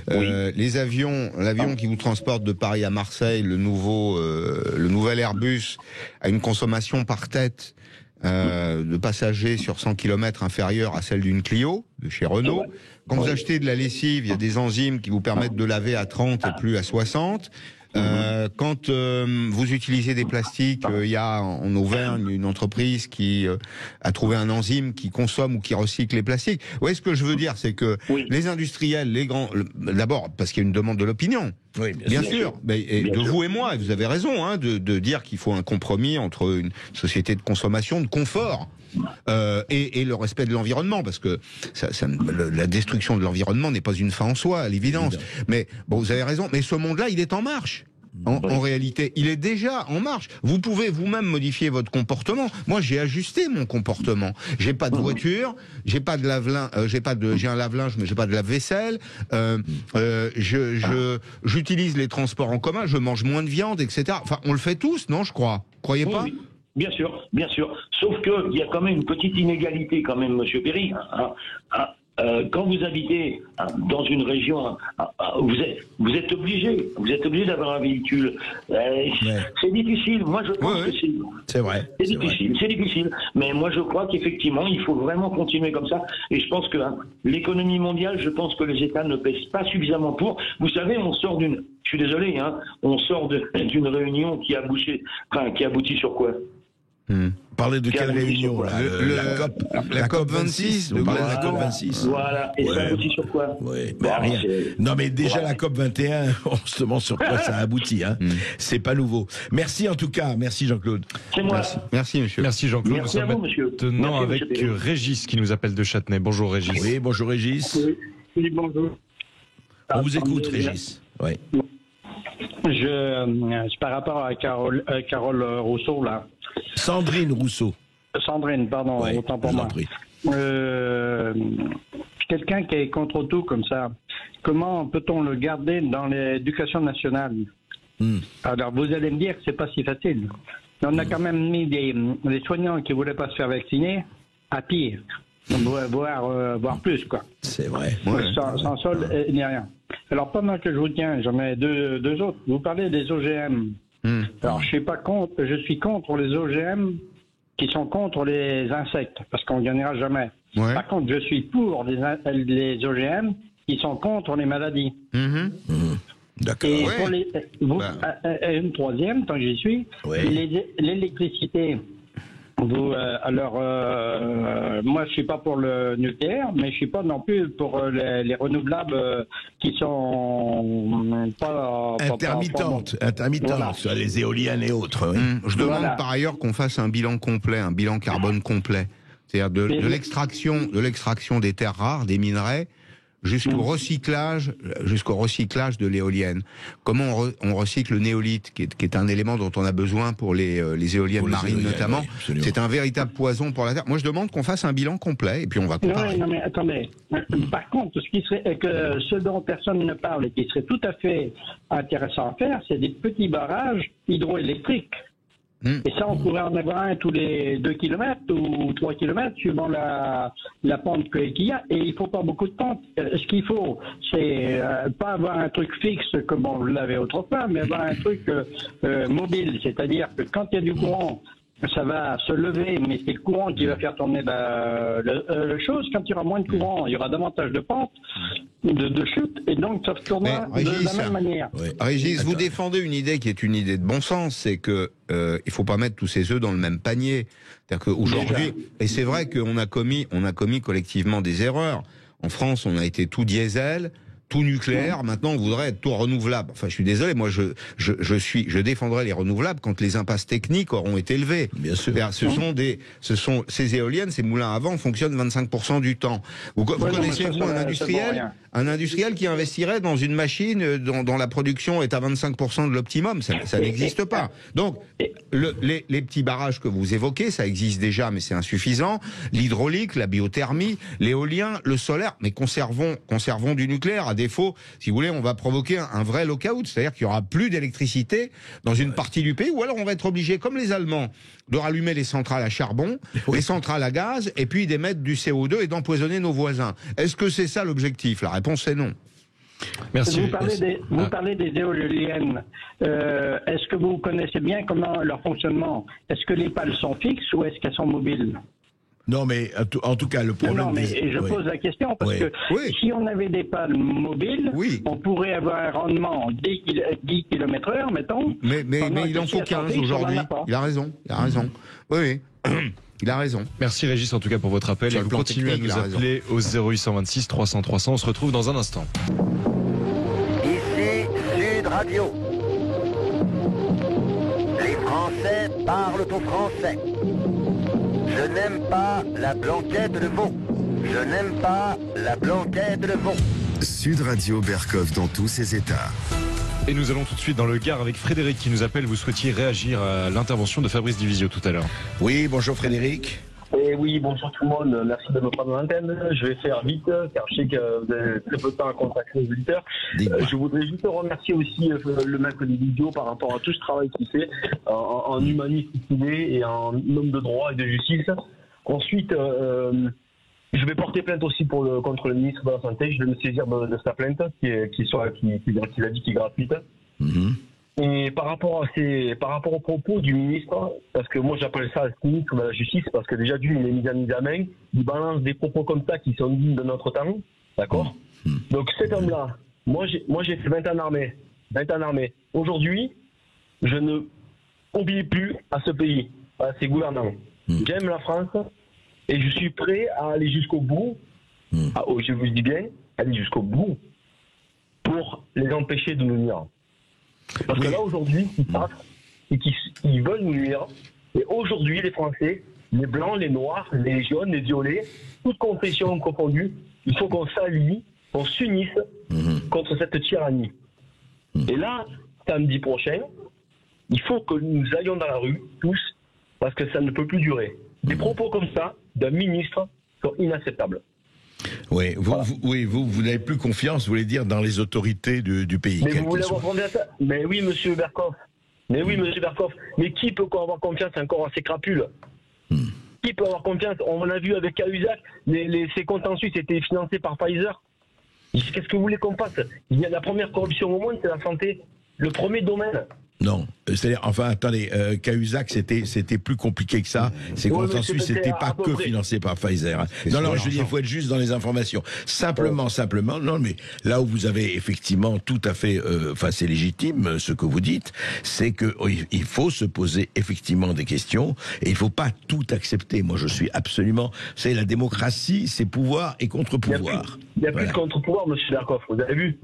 Speaker 5: L'avion qui vous transporte de Paris à Marseille, le nouvel Airbus, a une consommation par tête de passagers sur 100 km inférieure à celle d'une Clio, de chez Renault. Quand vous achetez de la lessive, il y a des enzymes qui vous permettent de laver à 30 et plus à 60. Quand vous utilisez des plastiques, il y a en Auvergne une entreprise qui a trouvé un enzyme qui consomme ou qui recycle les plastiques. Vous voyez ce que je veux dire, c'est que les industriels, les grands, d'abord parce qu'il y a une demande de l'opinion. Oui, bien sûr. Vous et moi, et vous avez raison, hein, de dire qu'il faut un compromis entre une société de consommation, de confort. Et le respect de l'environnement, parce que la destruction de l'environnement n'est pas une fin en soi, à l'évidence. Mais bon, vous avez raison. Mais ce monde-là, il est en marche. En réalité, il est déjà en marche. Vous pouvez vous-même modifier votre comportement. Moi, j'ai ajusté mon comportement. J'ai pas de voiture, j'ai pas de lave-linge, j'ai un lave-linge, mais j'ai pas de lave-vaisselle. J'utilise les transports en commun, je mange moins de viande, etc. Enfin, on le fait tous, non, je crois. Croyez pas?
Speaker 7: Oui. Bien sûr, bien sûr. Sauf qu'il y a quand même une petite inégalité, quand même, Monsieur Perry. Quand vous habitez dans une région, vous êtes obligé d'avoir un véhicule. C'est difficile. Moi, je pense que
Speaker 4: c'est vrai.
Speaker 7: C'est difficile. Mais moi, je crois qu'effectivement, il faut vraiment continuer comme ça. Et je pense que l'économie mondiale, je pense que les États ne pèsent pas suffisamment pour. Vous savez, on sort je suis désolé, hein, on sort d'une réunion qui aboutit sur quoi?
Speaker 4: Parler de quelle réunion là, la COP 26. Vous parlez de la COP 26.
Speaker 7: Voilà. Et ça aboutit sur quoi?
Speaker 4: Rien. Non, mais déjà la COP 21, on se demande sur quoi ça aboutit. Hein. C'est pas nouveau. Merci en tout cas. Merci Jean-Claude.
Speaker 7: C'est moi.
Speaker 5: Merci monsieur.
Speaker 3: Merci Jean-Claude.
Speaker 7: Merci à vous, monsieur.
Speaker 3: Maintenant avec Régis qui nous appelle de Châtenay. Bonjour Régis.
Speaker 4: Oui, bonjour Régis.
Speaker 8: Oui, bonjour.
Speaker 4: On vous écoute Régis. Oui.
Speaker 8: C'est par rapport à Carole Rousseau là.
Speaker 4: Sandrine Rousseau.
Speaker 8: Sandrine, pardon, autant pour moi. Quelqu'un qui est contre tout comme ça, comment peut-on le garder dans l'éducation nationale? Alors vous allez me dire que c'est pas si facile. On a quand même mis des soignants qui voulaient pas se faire vacciner à pire, voire plus quoi.
Speaker 4: C'est vrai.
Speaker 8: Sans sol ni rien. Alors pendant que je vous tiens, j'en ai deux autres. Vous parlez des OGM. Alors je suis contre les OGM qui sont contre les insectes, parce qu'on ne gagnera jamais. Par contre, je suis pour les OGM qui sont contre les maladies.
Speaker 4: D'accord.
Speaker 8: Et pour une troisième, tant que j'y suis, l'électricité. Moi, je suis pas pour le nucléaire, mais je suis pas non plus pour les renouvelables qui sont pas
Speaker 4: intermittentes, voilà. Les éoliennes et autres.
Speaker 5: Je demande par ailleurs qu'on fasse un bilan complet, un bilan carbone complet, c'est-à-dire de l'extraction des terres rares, des minerais. jusqu'au recyclage de l'éolienne. Comment on recycle le néolithe, qui est un élément dont on a besoin pour les éoliennes marines notamment. Oui, c'est un véritable poison pour la Terre. Moi, je demande qu'on fasse un bilan complet et puis on va comparer.
Speaker 8: Non, mais attendez. Par contre, ce dont personne ne parle et qui serait tout à fait intéressant à faire, c'est des petits barrages hydroélectriques. Et ça, on pourrait en avoir un tous les 2 km ou 3 km, suivant la pente qu'il y a. Et il faut pas beaucoup de pente. Ce qu'il faut, c'est pas avoir un truc fixe comme on l'avait autrefois, mais avoir un truc mobile. C'est-à-dire que quand il y a du courant, ça va se lever, mais c'est le courant qui va faire tourner le chose. Quand il y aura moins de courant, il y aura davantage de pente, de chute, et donc ça se tournera de la même manière.
Speaker 5: Oui. Régis, vous défendez une idée qui est une idée de bon sens, c'est que il faut pas mettre tous ses œufs dans le même panier. C'est-à-dire qu'aujourd'hui, et c'est vrai qu'on a commis collectivement des erreurs. En France, on a été tout diesel, tout nucléaire. Maintenant, on voudrait être tout renouvelable. Enfin, je suis désolé. Moi, je défendrai les renouvelables quand les impasses techniques auront été levées. Bien sûr. Ces éoliennes, ces moulins à vent fonctionnent 25% du temps. Vous connaissez un industriel qui investirait dans une machine dont la production est à 25% de l'optimum? Ça n'existe pas. Donc, les petits barrages que vous évoquez, ça existe déjà, mais c'est insuffisant. L'hydraulique, la biothermie, l'éolien, le solaire, mais conservons du nucléaire. À défaut, si vous voulez, on va provoquer un vrai lockout, c'est-à-dire qu'il y aura plus d'électricité dans une partie du pays, ou alors on va être obligé, comme les Allemands, de rallumer les centrales à charbon, les centrales à gaz, et puis d'émettre du CO2 et d'empoisonner nos voisins. Est-ce que c'est ça l'objectif? La réponse est non.
Speaker 3: Merci.
Speaker 8: Vous parlez des éoliennes. Est-ce que vous connaissez bien comment leur fonctionnement? Est-ce que les pales sont fixes ou est-ce qu'elles sont mobiles?
Speaker 4: Non, mais en tout cas, le problème...
Speaker 8: Non, mais je pose la question parce que si on avait des pales mobiles, on pourrait avoir un rendement 10 km/h, mettons.
Speaker 5: Mais il en faut 15 aujourd'hui. Il a raison. Oui. Il a raison.
Speaker 3: Merci Régis en tout cas pour votre appel. Et vous continuez à nous appeler au 0826 300 300. On se retrouve dans un instant.
Speaker 6: Ici Sud Radio. Les Français parlent au français. Je n'aime pas la blanquette de veau. Je n'aime pas la blanquette de veau.
Speaker 2: Sud Radio Berkov dans tous ses états.
Speaker 3: Et nous allons tout de suite dans le Gard avec Frédéric qui nous appelle. Vous souhaitiez réagir à l'intervention de Fabrice Divisio tout à l'heure. Oui, bonjour Frédéric.
Speaker 9: Et oui, bonjour tout le monde. Merci de me prendre l'antenne. Je vais faire vite car je sais que vous avez très peu de temps à consacrer aux auditeurs. Je voudrais juste remercier aussi le maître Divisio par rapport à tout ce travail qu'il fait en humaniste qu'il est et en homme de droit et de justice. Ensuite, je vais porter plainte aussi contre le ministre de la Santé. Je vais me saisir de sa plainte qui a dit qui est gratuite. Et par rapport au propos du ministre, parce que moi j'appelle ça le ministre de la Justice, parce que déjà d'une, il est mis à main, il balance des propos comme ça qui sont dignes de notre temps, d'accord? Donc cet homme-là, moi j'ai fait 20 ans d'armée. Aujourd'hui, je ne obéis plus à ce pays, à ses gouvernants. J'aime la France et je suis prêt à aller jusqu'au bout, je vous dis bien, aller jusqu'au bout pour les empêcher de nous nuire. Parce que là, aujourd'hui, ils passent et qu'ils veulent nous nuire. Et aujourd'hui, les Français, les Blancs, les Noirs, les jaunes, les violets, toutes confessions confondues, il faut qu'on s'allie, qu'on s'unisse contre cette tyrannie. Et là, samedi prochain, il faut que nous allions dans la rue, tous, parce que ça ne peut plus durer. Des propos comme ça d'un ministre sont inacceptables.
Speaker 4: Oui, vous n'avez plus confiance, vous voulez dire, dans les autorités du pays.
Speaker 9: Mais vous voulez avoir confiance? Mais oui, monsieur Berkov. Mais qui peut avoir confiance encore à ces crapules? Qui peut avoir confiance? On a vu avec Cahuzac, ces contentieux étaient financés par Pfizer. Qu'est-ce que vous voulez qu'on fasse? La première corruption au monde, c'est la santé. Le premier domaine.
Speaker 4: Non, c'est-à-dire, enfin, attendez, Cahuzac, c'était plus compliqué que ça. Ces contentieux, c'était pas que financé par Pfizer. Non, je veux dire, il faut être juste dans les informations. Simplement, non, mais là où vous avez effectivement tout à fait, c'est légitime ce que vous dites, c'est que il faut se poser effectivement des questions et il faut pas tout accepter. Moi, je suis absolument, c'est la démocratie, c'est pouvoir et contre-pouvoir.
Speaker 9: Il n'y a plus de contre-pouvoir, monsieur Berkov, vous avez vu?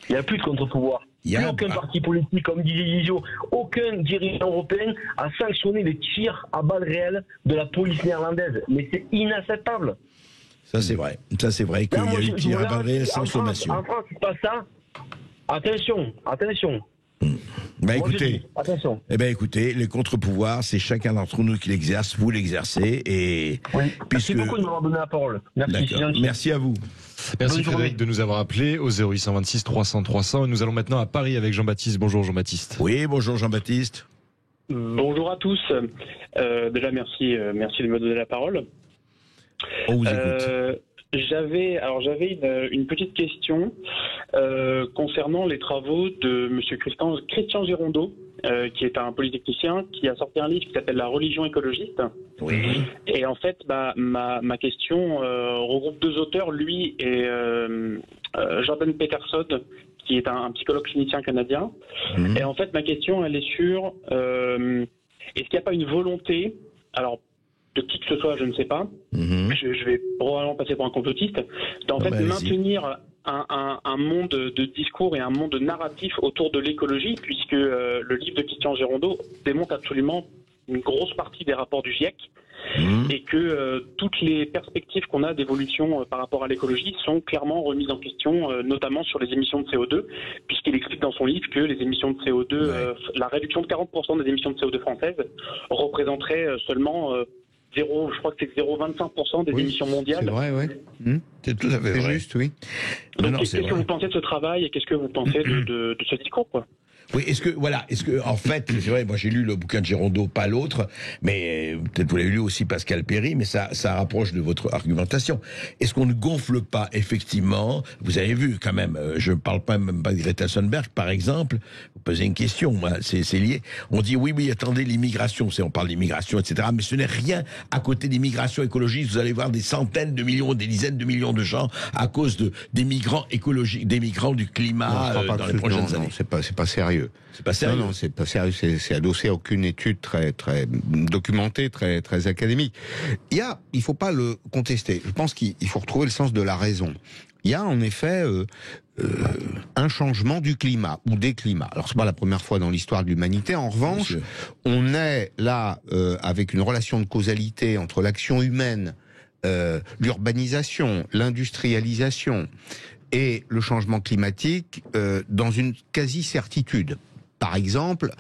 Speaker 9: Il n'y a plus de contre-pouvoir. Plus aucun parti politique, comme disait Divisio, aucun dirigeant européen a sanctionné les tirs à balles réelles de la police néerlandaise. Mais c'est inacceptable.
Speaker 4: Ça, c'est vrai. Ça, c'est vrai qu'il y a eu tir à balles réelles sans sommation.
Speaker 9: En France, c'est pas ça. Attention.
Speaker 4: Bah
Speaker 9: Moi,
Speaker 4: écoutez,
Speaker 9: je dis, attention.
Speaker 4: eh ben écoutez, les contre-pouvoirs, c'est chacun d'entre nous qui l'exerce, vous l'exercez, et
Speaker 9: Oui.
Speaker 4: puisque...
Speaker 9: Merci beaucoup de m'avoir donné la parole. Merci, c'est
Speaker 4: D'accord.
Speaker 9: gentil.
Speaker 4: Merci à vous.
Speaker 3: Merci
Speaker 9: Bonne
Speaker 3: Frédéric
Speaker 9: journée.
Speaker 3: de nous avoir appelés au 0826 300 300. Et nous allons maintenant à Paris avec Jean-Baptiste. Bonjour Jean-Baptiste.
Speaker 4: Oui, bonjour Jean-Baptiste.
Speaker 10: Bonjour à tous. Déjà, merci de me donner la parole.
Speaker 4: On vous écoute.
Speaker 10: J'avais une petite question concernant les travaux de Monsieur Christian Girondeau, qui est un polytechnicien qui a sorti un livre qui s'appelle La religion écologiste.
Speaker 4: Oui.
Speaker 10: Et en fait, ma question regroupe deux auteurs, lui et Jordan Peterson, qui est un psychologue clinicien canadien. Et en fait, ma question, elle est sur est-ce qu'il n'y a pas une volonté, alors de qui que ce soit, je ne sais pas, je vais probablement passer pour un complotiste, d'en fait maintenir un monde de discours et un monde narratif autour de l'écologie, puisque le livre de Christian Girondeau démontre absolument une grosse partie des rapports du GIEC, et que toutes les perspectives qu'on a d'évolution par rapport à l'écologie sont clairement remises en question, notamment sur les émissions de CO2, puisqu'il explique dans son livre que les émissions de CO2, la réduction de 40% des émissions de CO2 françaises représenterait seulement je crois que c'est 0,25% des émissions mondiales.
Speaker 5: C'est vrai, oui.
Speaker 4: C'est tout à fait vrai.
Speaker 5: Juste, oui.
Speaker 10: Donc, qu'est-ce que vous pensez de ce travail et qu'est-ce que vous pensez de ce discours, quoi?
Speaker 4: Oui, en fait, c'est vrai, moi j'ai lu le bouquin de Girondeau, pas l'autre, mais peut-être vous l'avez lu aussi Pascal Perry, mais ça rapproche de votre argumentation. Est-ce qu'on ne gonfle pas effectivement, vous avez vu quand même, je ne parle même pas de Greta Thunberg par exemple, vous posez une question, moi, c'est lié, on dit oui, attendez, l'immigration, on parle d'immigration, etc., mais ce n'est rien à côté d'immigration écologiste, vous allez voir des centaines de millions, des dizaines de millions de gens à cause des migrants écologiques, des migrants du climat dans les prochaines années.
Speaker 5: C'est pas sérieux.
Speaker 4: C'est pas sérieux.
Speaker 5: Non, c'est pas sérieux. C'est adossé à aucune étude très documentée, très académique. Il faut pas le contester. Je pense qu'il faut retrouver le sens de la raison. Il y a en effet un changement du climat ou des climats. Alors c'est pas la première fois dans l'histoire de l'humanité. En revanche, on est là avec une relation de causalité entre l'action humaine, l'urbanisation, l'industrialisation et le changement climatique dans une quasi-certitude. Par exemple,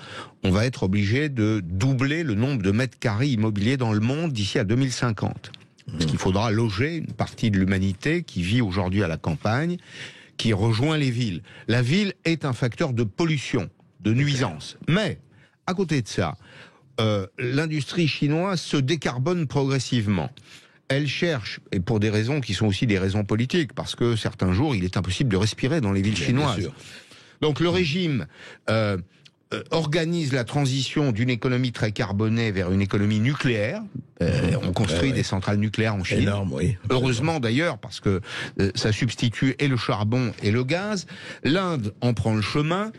Speaker 5: on va être obligé de doubler le nombre de mètres carrés immobiliers dans le monde d'ici à 2050. Parce qu'il faudra loger une partie de l'humanité qui vit aujourd'hui à la campagne, qui rejoint les villes. La ville est un facteur de pollution, de nuisance. Mais, à côté de ça, l'industrie chinoise se décarbone progressivement. Elle cherche, et pour des raisons qui sont aussi des raisons politiques, parce que certains jours, il est impossible de respirer dans les villes chinoises. Donc le régime organise la transition d'une économie très carbonée vers une économie nucléaire. On construit des centrales nucléaires en Chine.
Speaker 4: Énorme, oui.
Speaker 5: Heureusement d'ailleurs, parce que ça substitue et le charbon et le gaz. L'Inde en prend le chemin.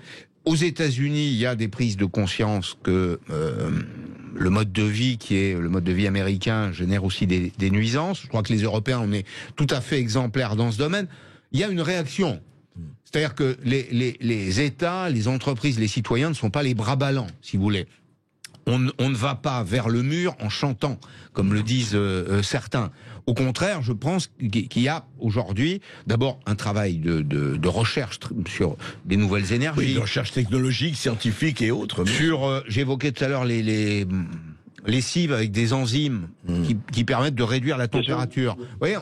Speaker 5: Aux États-Unis, il y a des prises de conscience que le mode de vie qui est le mode de vie américain génère aussi des nuisances. Je crois que les Européens, on est tout à fait exemplaires dans ce domaine. Il y a une réaction. C'est-à-dire que les États, les entreprises, les citoyens ne sont pas les bras ballants, si vous voulez. On ne va pas vers le mur en chantant, comme le disent certains. Au contraire, je pense qu'il y a aujourd'hui d'abord un travail de recherche sur des nouvelles énergies.
Speaker 4: Oui, de recherche technologique, scientifique et autres.
Speaker 5: Sur, j'évoquais tout à l'heure les lessives avec des enzymes qui permettent de réduire la température. Vous voyez,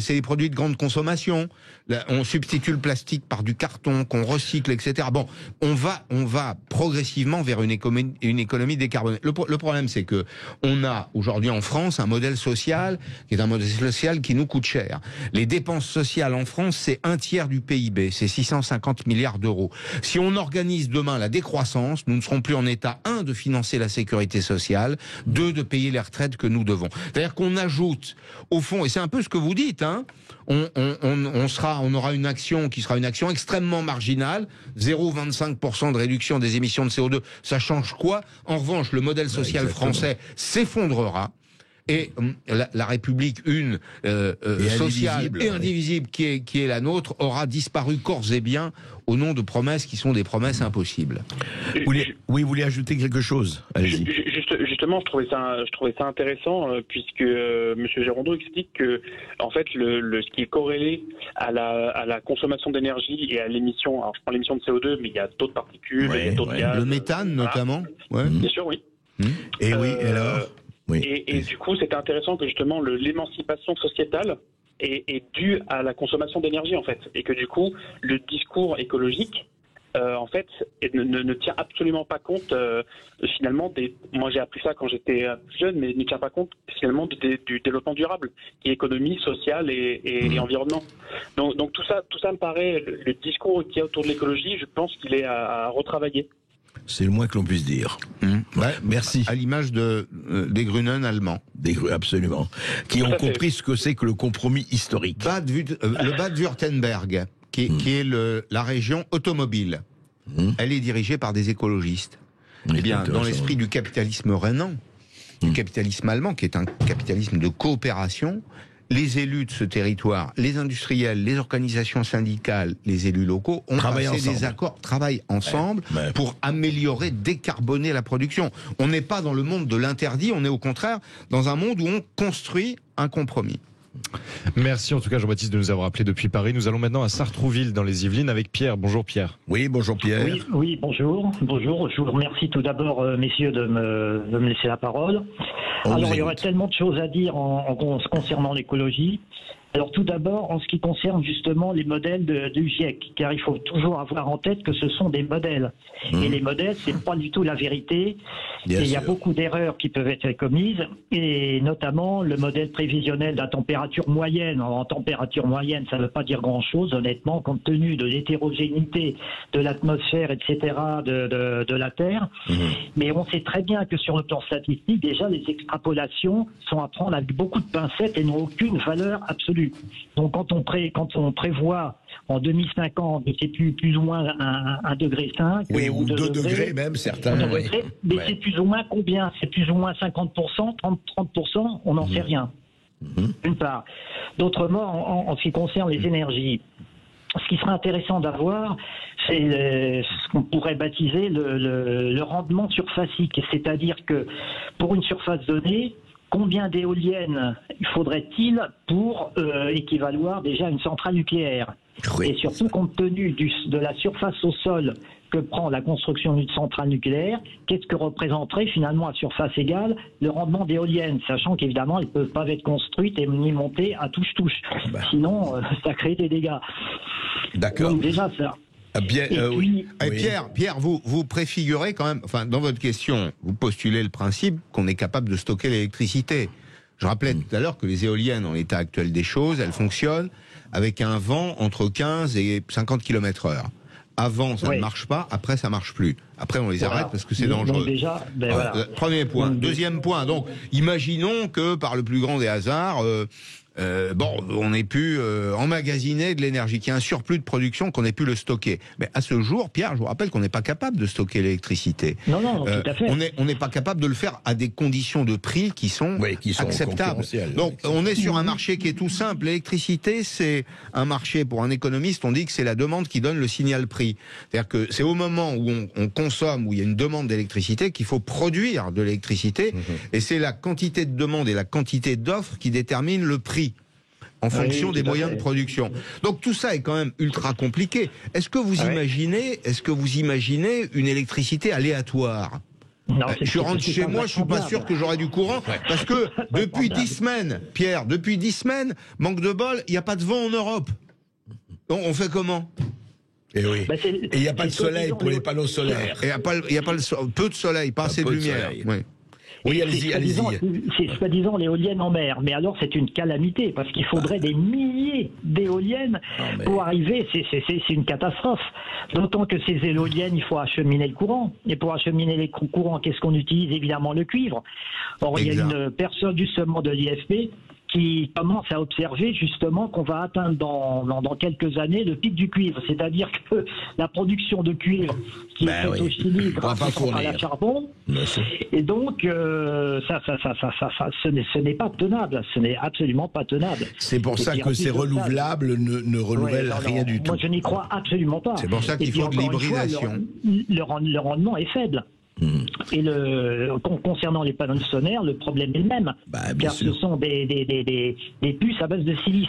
Speaker 5: c'est des produits de grande consommation. Là, on substitue le plastique par du carton qu'on recycle, etc. Bon, on va progressivement vers une économie décarbonée. Le problème, c'est que on a aujourd'hui en France un modèle social qui est un modèle social qui nous coûte cher. Les dépenses sociales en France, c'est 1/3 du PIB, c'est 650 milliards d'euros. Si on organise demain la décroissance, nous ne serons plus en état, 1, de financer la sécurité sociale, 2, de payer les retraites que nous devons. C'est-à-dire qu'on ajoute, au fond, et c'est un peu ce que vous dites, hein, on aura une action qui sera une action extrêmement marginale, 0,25% de réduction des émissions de CO2, ça change quoi? En revanche, le modèle social français s'effondrera. Et la République sociale et indivisible qui est la nôtre aura disparu corps et biens au nom de promesses qui sont des promesses impossibles.
Speaker 4: Oui, vous voulez ajouter quelque chose? Allez-y.
Speaker 10: Justement, je trouvais ça intéressant puisque Monsieur Gérondeau explique que en fait ce qui est corrélé à la consommation d'énergie et à l'émission. Alors je prends l'émission de CO2, mais il y a d'autres particules, il y a d'autres gaz.
Speaker 5: Le méthane notamment. Ouais.
Speaker 10: Bien sûr, oui.
Speaker 4: Et oui, alors. Oui.
Speaker 10: Et du coup, c'était intéressant que justement l'émancipation sociétale est due à la consommation d'énergie en fait, et que du coup le discours écologique en fait, ne tient absolument pas compte finalement moi j'ai appris ça quand j'étais jeune, mais ne tient pas compte finalement du développement durable, qui est économie, sociale et environnement. Donc tout ça me paraît, le discours qu'il y a autour de l'écologie, je pense qu'il est à retravailler.
Speaker 4: C'est le moins que l'on puisse dire. Ouais, merci.
Speaker 5: À l'image des Grünen allemands.
Speaker 4: Absolument. Qui ont compris ce que c'est que le compromis historique.
Speaker 5: Le Bade-Württemberg, qui est la région automobile, elle est dirigée par des écologistes. Eh bien, dans l'esprit du capitalisme rhénan, du capitalisme allemand, qui est un capitalisme de coopération, les élus de ce territoire, les industriels, les organisations syndicales, les élus locaux ont passé des accords, travaillent ensemble pour améliorer, décarboner la production. On n'est pas dans le monde de l'interdit, on est au contraire dans un monde où on construit un compromis.
Speaker 3: Merci en tout cas Jean-Baptiste de nous avoir appelé depuis Paris. Nous allons maintenant à Sartrouville dans les Yvelines avec Pierre. Bonjour Pierre.
Speaker 4: Oui, bonjour Pierre.
Speaker 11: Oui, bonjour. Bonjour. Je vous remercie tout d'abord messieurs de me laisser la parole. Alors il y aurait tellement de choses à dire concernant l'écologie. Alors tout d'abord, en ce qui concerne justement les modèles du GIEC, car il faut toujours avoir en tête que ce sont des modèles. Et les modèles, c'est pas du tout la vérité. Et il y a beaucoup d'erreurs qui peuvent être commises, et notamment le modèle prévisionnel de la température moyenne. En température moyenne, ça ne veut pas dire grand-chose, honnêtement, compte tenu de l'hétérogénéité de l'atmosphère, etc., de la Terre. Mais on sait très bien que sur le plan statistique, déjà, les extrapolations sont à prendre avec beaucoup de pincettes et n'ont aucune valeur absolue. Donc quand on prévoit en 2050, c'est plus ou moins 1,5 degré.
Speaker 4: Oui, ou 2 degrés même, certains.
Speaker 11: Mais c'est plus ou moins combien? C'est plus ou moins 50%, 30%, on n'en sait rien. D'une part. D'autrement, en ce qui concerne les énergies, ce qui serait intéressant d'avoir, c'est ce qu'on pourrait baptiser le rendement surfacique. C'est-à-dire que pour une surface donnée, combien d'éoliennes faudrait-il pour équivaloir déjà à une centrale nucléaire? Et surtout, compte tenu de la surface au sol que prend la construction d'une centrale nucléaire, qu'est-ce que représenterait finalement à surface égale le rendement d'éoliennes, sachant qu'évidemment, elles ne peuvent pas être construites et ni montées à touche-touche. Sinon, ça crée des dégâts.
Speaker 4: D'accord.
Speaker 11: Donc déjà, ça...
Speaker 5: Pierre, vous préfigurez quand même, enfin, dans votre question, vous postulez le principe qu'on est capable de stocker l'électricité. Je rappelais tout à l'heure que les éoliennes, en l'état actuel des choses, elles fonctionnent avec un vent entre 15 et 50 km/h. Avant, ça ne marche pas, après, ça marche plus. Après, on les arrête parce que c'est dangereux.
Speaker 11: Donc déjà,
Speaker 5: premier point. Deuxième point, donc, imaginons que par le plus grand des hasards, on ait pu emmagasiner de l'énergie, qu'il y ait un surplus de production, qu'on ait pu le stocker. Mais à ce jour, Pierre, je vous rappelle qu'on n'est pas capable de stocker l'électricité.
Speaker 11: Non, tout à fait.
Speaker 5: On n'est pas capable de le faire à des conditions de prix qui sont acceptables. Donc, on est sur un marché qui est tout simple. L'électricité, c'est un marché, pour un économiste, on dit que c'est la demande qui donne le signal prix. C'est-à-dire que c'est au moment où on consomme, où il y a une demande d'électricité, qu'il faut produire de l'électricité. Et c'est la quantité de demande et la quantité d'offres qui déterminent le prix en fonction des moyens de production. Donc tout ça est quand même ultra compliqué. Est-ce que vous imaginez une électricité aléatoire?
Speaker 11: Non,
Speaker 5: je rentre chez moi, je suis pas sûr que j'aurai du courant, parce que depuis 10 semaines, Pierre, depuis 10 semaines, manque de bol, il n'y a pas de vent en Europe. On fait comment?
Speaker 4: Et oui. Et il n'y a pas de soleil pour les panneaux solaires.
Speaker 5: Et il y a pas peu de soleil, pas assez de lumière.
Speaker 4: Oui, allez-y.
Speaker 11: C'est soi-disant l'éolienne en mer, mais alors c'est une calamité, parce qu'il faudrait des milliers d'éoliennes pour arriver, c'est une catastrophe. D'autant que ces éoliennes, il faut acheminer le courant, et pour acheminer les courants, qu'est-ce qu'on utilise? Évidemment le cuivre. Or, il y a une personne justement de l'IFP qui commence à observer justement qu'on va atteindre dans quelques années le pic du cuivre. C'est-à-dire que la production de cuivre qui est faite au Chili grâce à la charbon, et donc ce n'est pas tenable, ce n'est absolument pas tenable.
Speaker 4: C'est pour ça que ces renouvelables ne renouvellent rien du tout.
Speaker 11: Moi je n'y crois absolument pas.
Speaker 5: C'est pour ça qu'il faut de l'hybridation.
Speaker 11: Le rendement est faible. Et concernant les panneaux solaires, le problème est le même, car ce sont des puces à base de silice.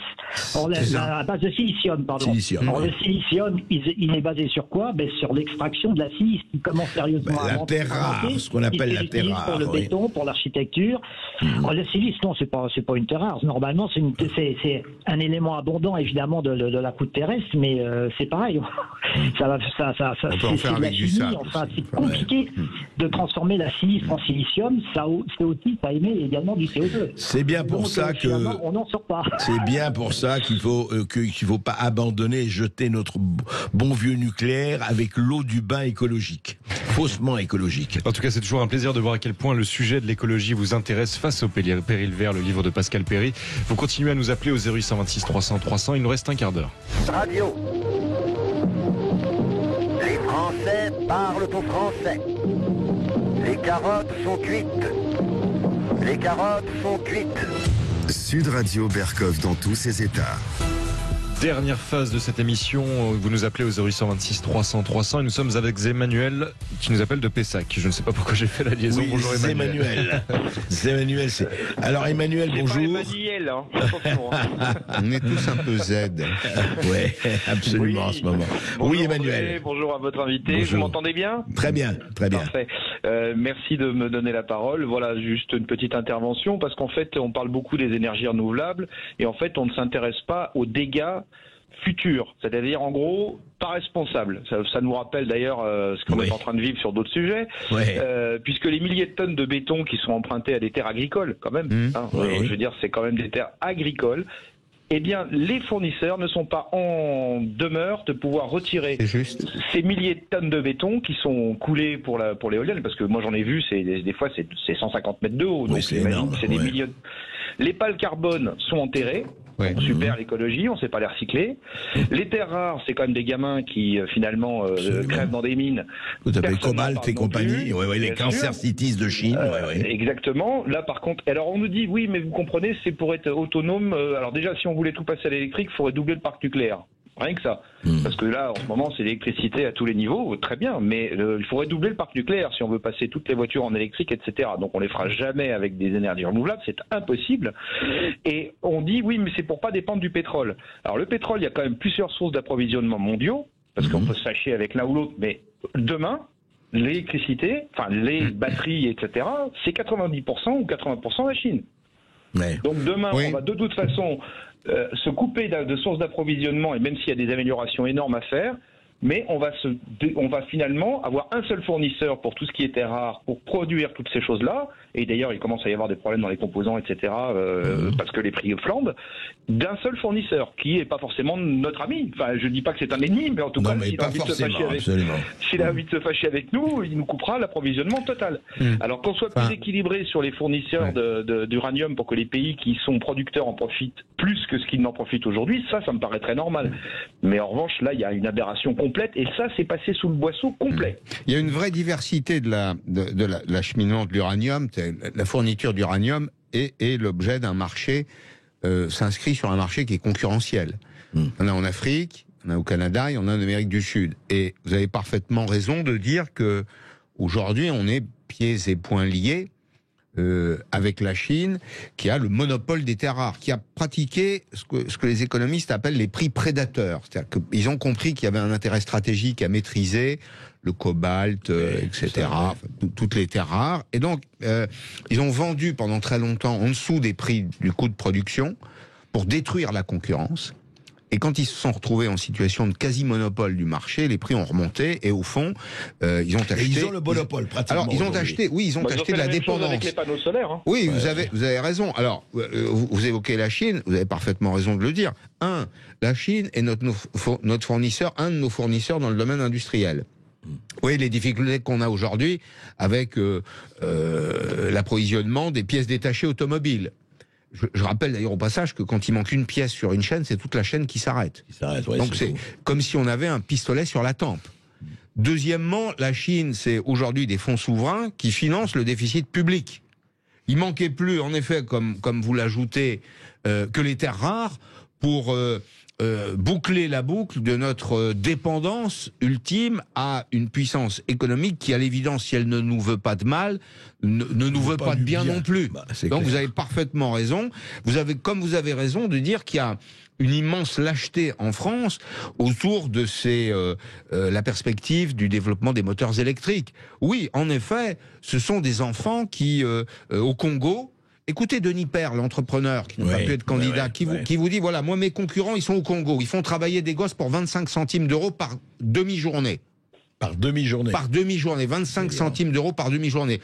Speaker 11: À base de silicium, pardon. Alors, le silicium, il est basé sur quoi? Sur l'extraction de la silice qui commence sérieusement à monter.
Speaker 4: La terre rare, ce qu'on appelle la terre rare.
Speaker 11: Pour le béton, pour l'architecture. Alors, le silice, non, c'est pas une terre rare. Normalement, c'est un élément abondant, évidemment, de la croûte terrestre, mais c'est pareil.
Speaker 5: On peut en faire avec du sable.
Speaker 11: Enfin, c'est compliqué de transformer la silice en silicium. CO2, ça émet également du CO2.
Speaker 4: C'est bien pour ça que
Speaker 11: on n'en sort pas.
Speaker 4: C'est bien pour ça qu'il faut pas abandonner et jeter notre bon vieux nucléaire avec l'eau du bain écologique, faussement écologique.
Speaker 3: En tout cas, c'est toujours un plaisir de voir à quel point le sujet de l'écologie vous intéresse face au péril vert, le livre de Pascal Perry. Vous continuez à nous appeler au 0826 300 300. Il nous reste un quart d'heure.
Speaker 6: Radio. Les Français parlent au français. Les carottes sont cuites. Les carottes sont cuites.
Speaker 2: Sud Radio Berkov dans tous ses états.
Speaker 3: Dernière phase de cette émission, vous nous appelez au 0826 300 300 et nous sommes avec Emmanuel qui nous appelle de Pessac. Je ne sais pas pourquoi j'ai fait la liaison.
Speaker 4: Oui,
Speaker 3: bonjour Emmanuel.
Speaker 4: Emmanuel, c'est... Alors Emmanuel, bonjour.
Speaker 12: Emmanuel, hein. Attention, hein.
Speaker 5: On est tous un peu Z.
Speaker 4: Oui, absolument en ce moment.
Speaker 12: Bonjour,
Speaker 4: oui Emmanuel.
Speaker 12: André, bonjour à votre invité.
Speaker 4: Bonjour.
Speaker 12: Vous m'entendez bien?
Speaker 4: Très bien, très bien.
Speaker 12: Parfait. Merci de me donner la parole. Voilà, juste une petite intervention parce qu'en fait, on parle beaucoup des énergies renouvelables et en fait, on ne s'intéresse pas aux dégâts futurs, c'est-à-dire en gros pas responsable. Ça nous rappelle d'ailleurs ce qu'on est en train de vivre sur d'autres sujets, puisque les milliers de tonnes de béton qui sont empruntées à des terres agricoles, quand même, je veux dire, c'est quand même des terres agricoles. Eh bien, les fournisseurs ne sont pas en demeure de pouvoir retirer ces milliers de tonnes de béton qui sont coulées pour l'éolienne, parce que moi j'en ai vu, des fois c'est 150 mètres de haut, donc c'est énorme, c'est des milliers. Les pales carbone sont enterrées. Super l'écologie, on ne sait pas les recycler. Les terres rares, c'est quand même des gamins qui finalement crèvent dans des mines.
Speaker 4: Vous avez cobalt et compagnie, les Cancer Cities de Chine.
Speaker 12: Exactement. Là par contre, alors on nous dit oui, mais vous comprenez, c'est pour être autonome. Alors déjà, si on voulait tout passer à l'électrique, il faudrait doubler le parc nucléaire. Rien que ça. Parce que là, en ce moment, c'est l'électricité à tous les niveaux, très bien, mais il faudrait doubler le parc nucléaire si on veut passer toutes les voitures en électrique, etc. Donc on les fera jamais avec des énergies renouvelables, c'est impossible. Et on dit, oui, mais c'est pour pas dépendre du pétrole. Alors le pétrole, il y a quand même plusieurs sources d'approvisionnement mondiaux, parce qu'on peut se fâcher avec l'un ou l'autre, mais demain, l'électricité, enfin les batteries, etc., c'est 90% ou 80% la Chine. Donc demain, on va de toute façon se couper de sources d'approvisionnement, et même s'il y a des améliorations énormes à faire, mais on va finalement avoir un seul fournisseur pour tout ce qui était rare, pour produire toutes ces choses-là, et d'ailleurs il commence à y avoir des problèmes dans les composants, etc., parce que les prix flambent, d'un seul fournisseur, qui n'est pas forcément notre ami. Enfin, je ne dis pas que c'est un ennemi, mais en tout cas, s'il a envie de se fâcher avec nous, il nous coupera l'approvisionnement total. Alors qu'on soit plus équilibré sur les fournisseurs d'uranium pour que les pays qui sont producteurs en profitent plus que ce qu'ils n'en profitent aujourd'hui, ça me paraît très normal. Mais en revanche, là, il y a une aberration complète, et ça, c'est passé sous le boisseau complet.
Speaker 5: Il y a une vraie diversité de l'acheminement de l'uranium. La fourniture d'uranium est l'objet d'un marché, s'inscrit sur un marché qui est concurrentiel. On a en Afrique, on a au Canada et on a en Amérique du Sud. Et vous avez parfaitement raison de dire que aujourd'hui, on est pieds et poings liés avec la Chine, qui a le monopole des terres rares, qui a pratiqué ce que les économistes appellent les prix prédateurs. C'est-à-dire qu'ils ont compris qu'il y avait un intérêt stratégique à maîtriser le cobalt, etc., toutes les terres rares. Et donc, ils ont vendu pendant très longtemps en dessous des prix du coût de production pour détruire la concurrence. Et quand ils se sont retrouvés en situation de quasi-monopole du marché, les prix ont remonté et au fond, ils ont acheté. Et
Speaker 4: ils ont le monopole pratiquement.
Speaker 5: Alors ils ont acheté, ils ont acheté de la dépendance.
Speaker 12: Avec les panneaux solaires. Hein.
Speaker 5: Oui, vous avez raison. Alors vous évoquez la Chine, vous avez parfaitement raison de le dire. La Chine est notre fournisseur, un de nos fournisseurs dans le domaine industriel. Oui, les difficultés qu'on a aujourd'hui avec l'approvisionnement des pièces détachées automobiles. Je rappelle d'ailleurs au passage que quand il manque une pièce sur une chaîne, c'est toute la chaîne qui s'arrête. Donc c'est comme si on avait un pistolet sur la tempe. Deuxièmement, la Chine, c'est aujourd'hui des fonds souverains qui financent le déficit public. Il manquait plus, en effet, comme vous l'ajoutez, que les terres rares pour boucler la boucle de notre dépendance ultime à une puissance économique qui, à l'évidence, si elle ne nous veut pas de mal, ne nous veut pas de bien non plus. Donc vous avez parfaitement raison. Comme vous avez raison de dire qu'il y a une immense lâcheté en France autour de la perspective du développement des moteurs électriques. Oui, en effet, ce sont des enfants qui, au Congo, écoutez Denis Père, l'entrepreneur qui n'a pas pu être candidat, qui vous dit, voilà, moi mes concurrents, ils sont au Congo, ils font travailler des gosses pour 25 centimes d'euros par demi-journée.
Speaker 4: Par demi-journée.
Speaker 5: Par demi-journée, 25 centimes d'euros par demi-journée.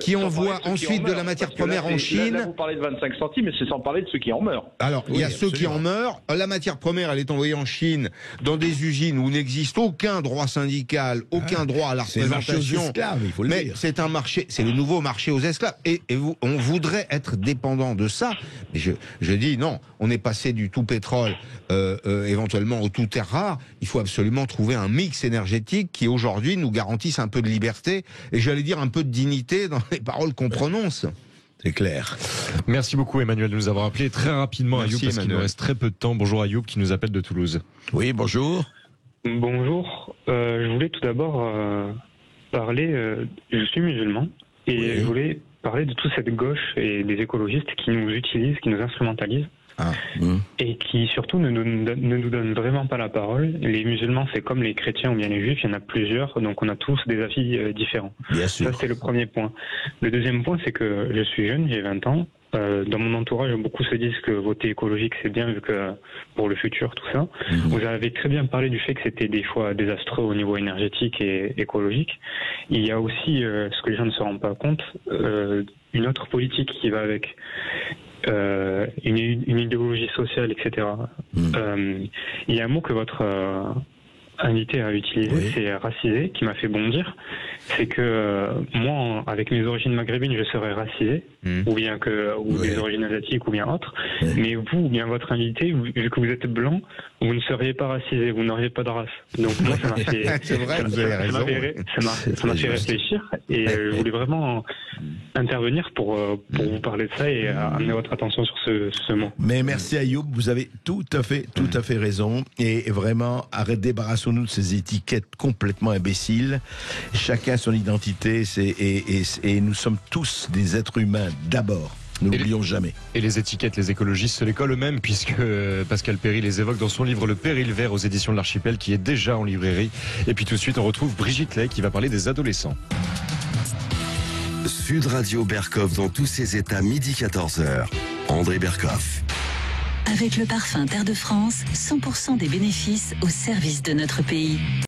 Speaker 5: Qui envoie ensuite de la matière première en Chine.
Speaker 12: Là, vous parlez de 25 centimes, mais c'est sans parler de ceux qui en meurent.
Speaker 5: Alors, il y a ceux qui en meurent. La matière première, elle est envoyée en Chine dans des usines où n'existe aucun droit syndical, aucun droit à la représentation.
Speaker 4: C'est un marché aux esclaves, il faut le dire.
Speaker 5: C'est un marché, c'est le nouveau marché aux esclaves. Et on voudrait être dépendant de ça. Mais je dis non, on est passé du tout pétrole, éventuellement au tout terre rare. Il faut absolument trouver un mix énergétique qui aujourd'hui nous garantissent un peu de liberté et j'allais dire un peu de dignité dans les paroles qu'on prononce.
Speaker 4: C'est clair.
Speaker 3: Merci beaucoup Emmanuel de nous avoir appelé. Très rapidement Ayoub, parce qu'il nous reste très peu de temps. Bonjour Ayoub qui nous appelle de Toulouse.
Speaker 4: Oui, bonjour.
Speaker 13: Bonjour. Je voulais tout d'abord parler, je suis musulman et je voulais parler de toute cette gauche et des écologistes qui nous utilisent, qui nous instrumentalisent. Et qui surtout ne nous donnent vraiment pas la parole. Les musulmans, c'est comme les chrétiens ou bien les juifs, il y en a plusieurs, donc on a tous des avis différents.
Speaker 4: Bien sûr.
Speaker 13: Ça, c'est le premier point. Le deuxième point, c'est que je suis jeune, j'ai 20 ans. Dans mon entourage, beaucoup se disent que voter écologique, c'est bien vu que pour le futur, tout ça. Vous avez très bien parlé du fait que c'était des choix désastreux au niveau énergétique et écologique. Il y a aussi, ce que les gens ne se rendent pas compte, une autre politique qui va avec. Une idéologie sociale, etc. Il y a un mot que votre invité a utilisé, c'est racisé, qui m'a fait bondir. C'est que moi, avec mes origines maghrébines, je serais racisé, ou bien des origines asiatiques, ou bien autres. Mais vous, ou bien votre invité, vu que vous êtes blanc, vous ne seriez pas racisé, vous n'auriez pas de race. Donc moi, ça m'a fait,
Speaker 5: c'est vrai, vous avez raison.
Speaker 13: Ça m'a fait réfléchir, et je voulais vraiment intervenir pour vous parler de ça et amener votre attention sur ce mot.
Speaker 4: Mais merci Ayoub, vous avez tout à fait raison, et vraiment, débarrassons-nous de ces étiquettes complètement imbéciles. Chacun son identité, et nous sommes tous des êtres humains d'abord. Ne l'oublions jamais.
Speaker 3: Et les étiquettes, les écologistes se les collent eux-mêmes, puisque Pascal Perry les évoque dans son livre Le Péril Vert aux éditions de l'Archipel, qui est déjà en librairie. Et puis tout de suite, on retrouve Brigitte Lay qui va parler des adolescents.
Speaker 2: Sud Radio Berkov dans tous ses états, midi 14h. André Berkov.
Speaker 1: Avec le parfum Terre de France, 100% des bénéfices au service de notre pays.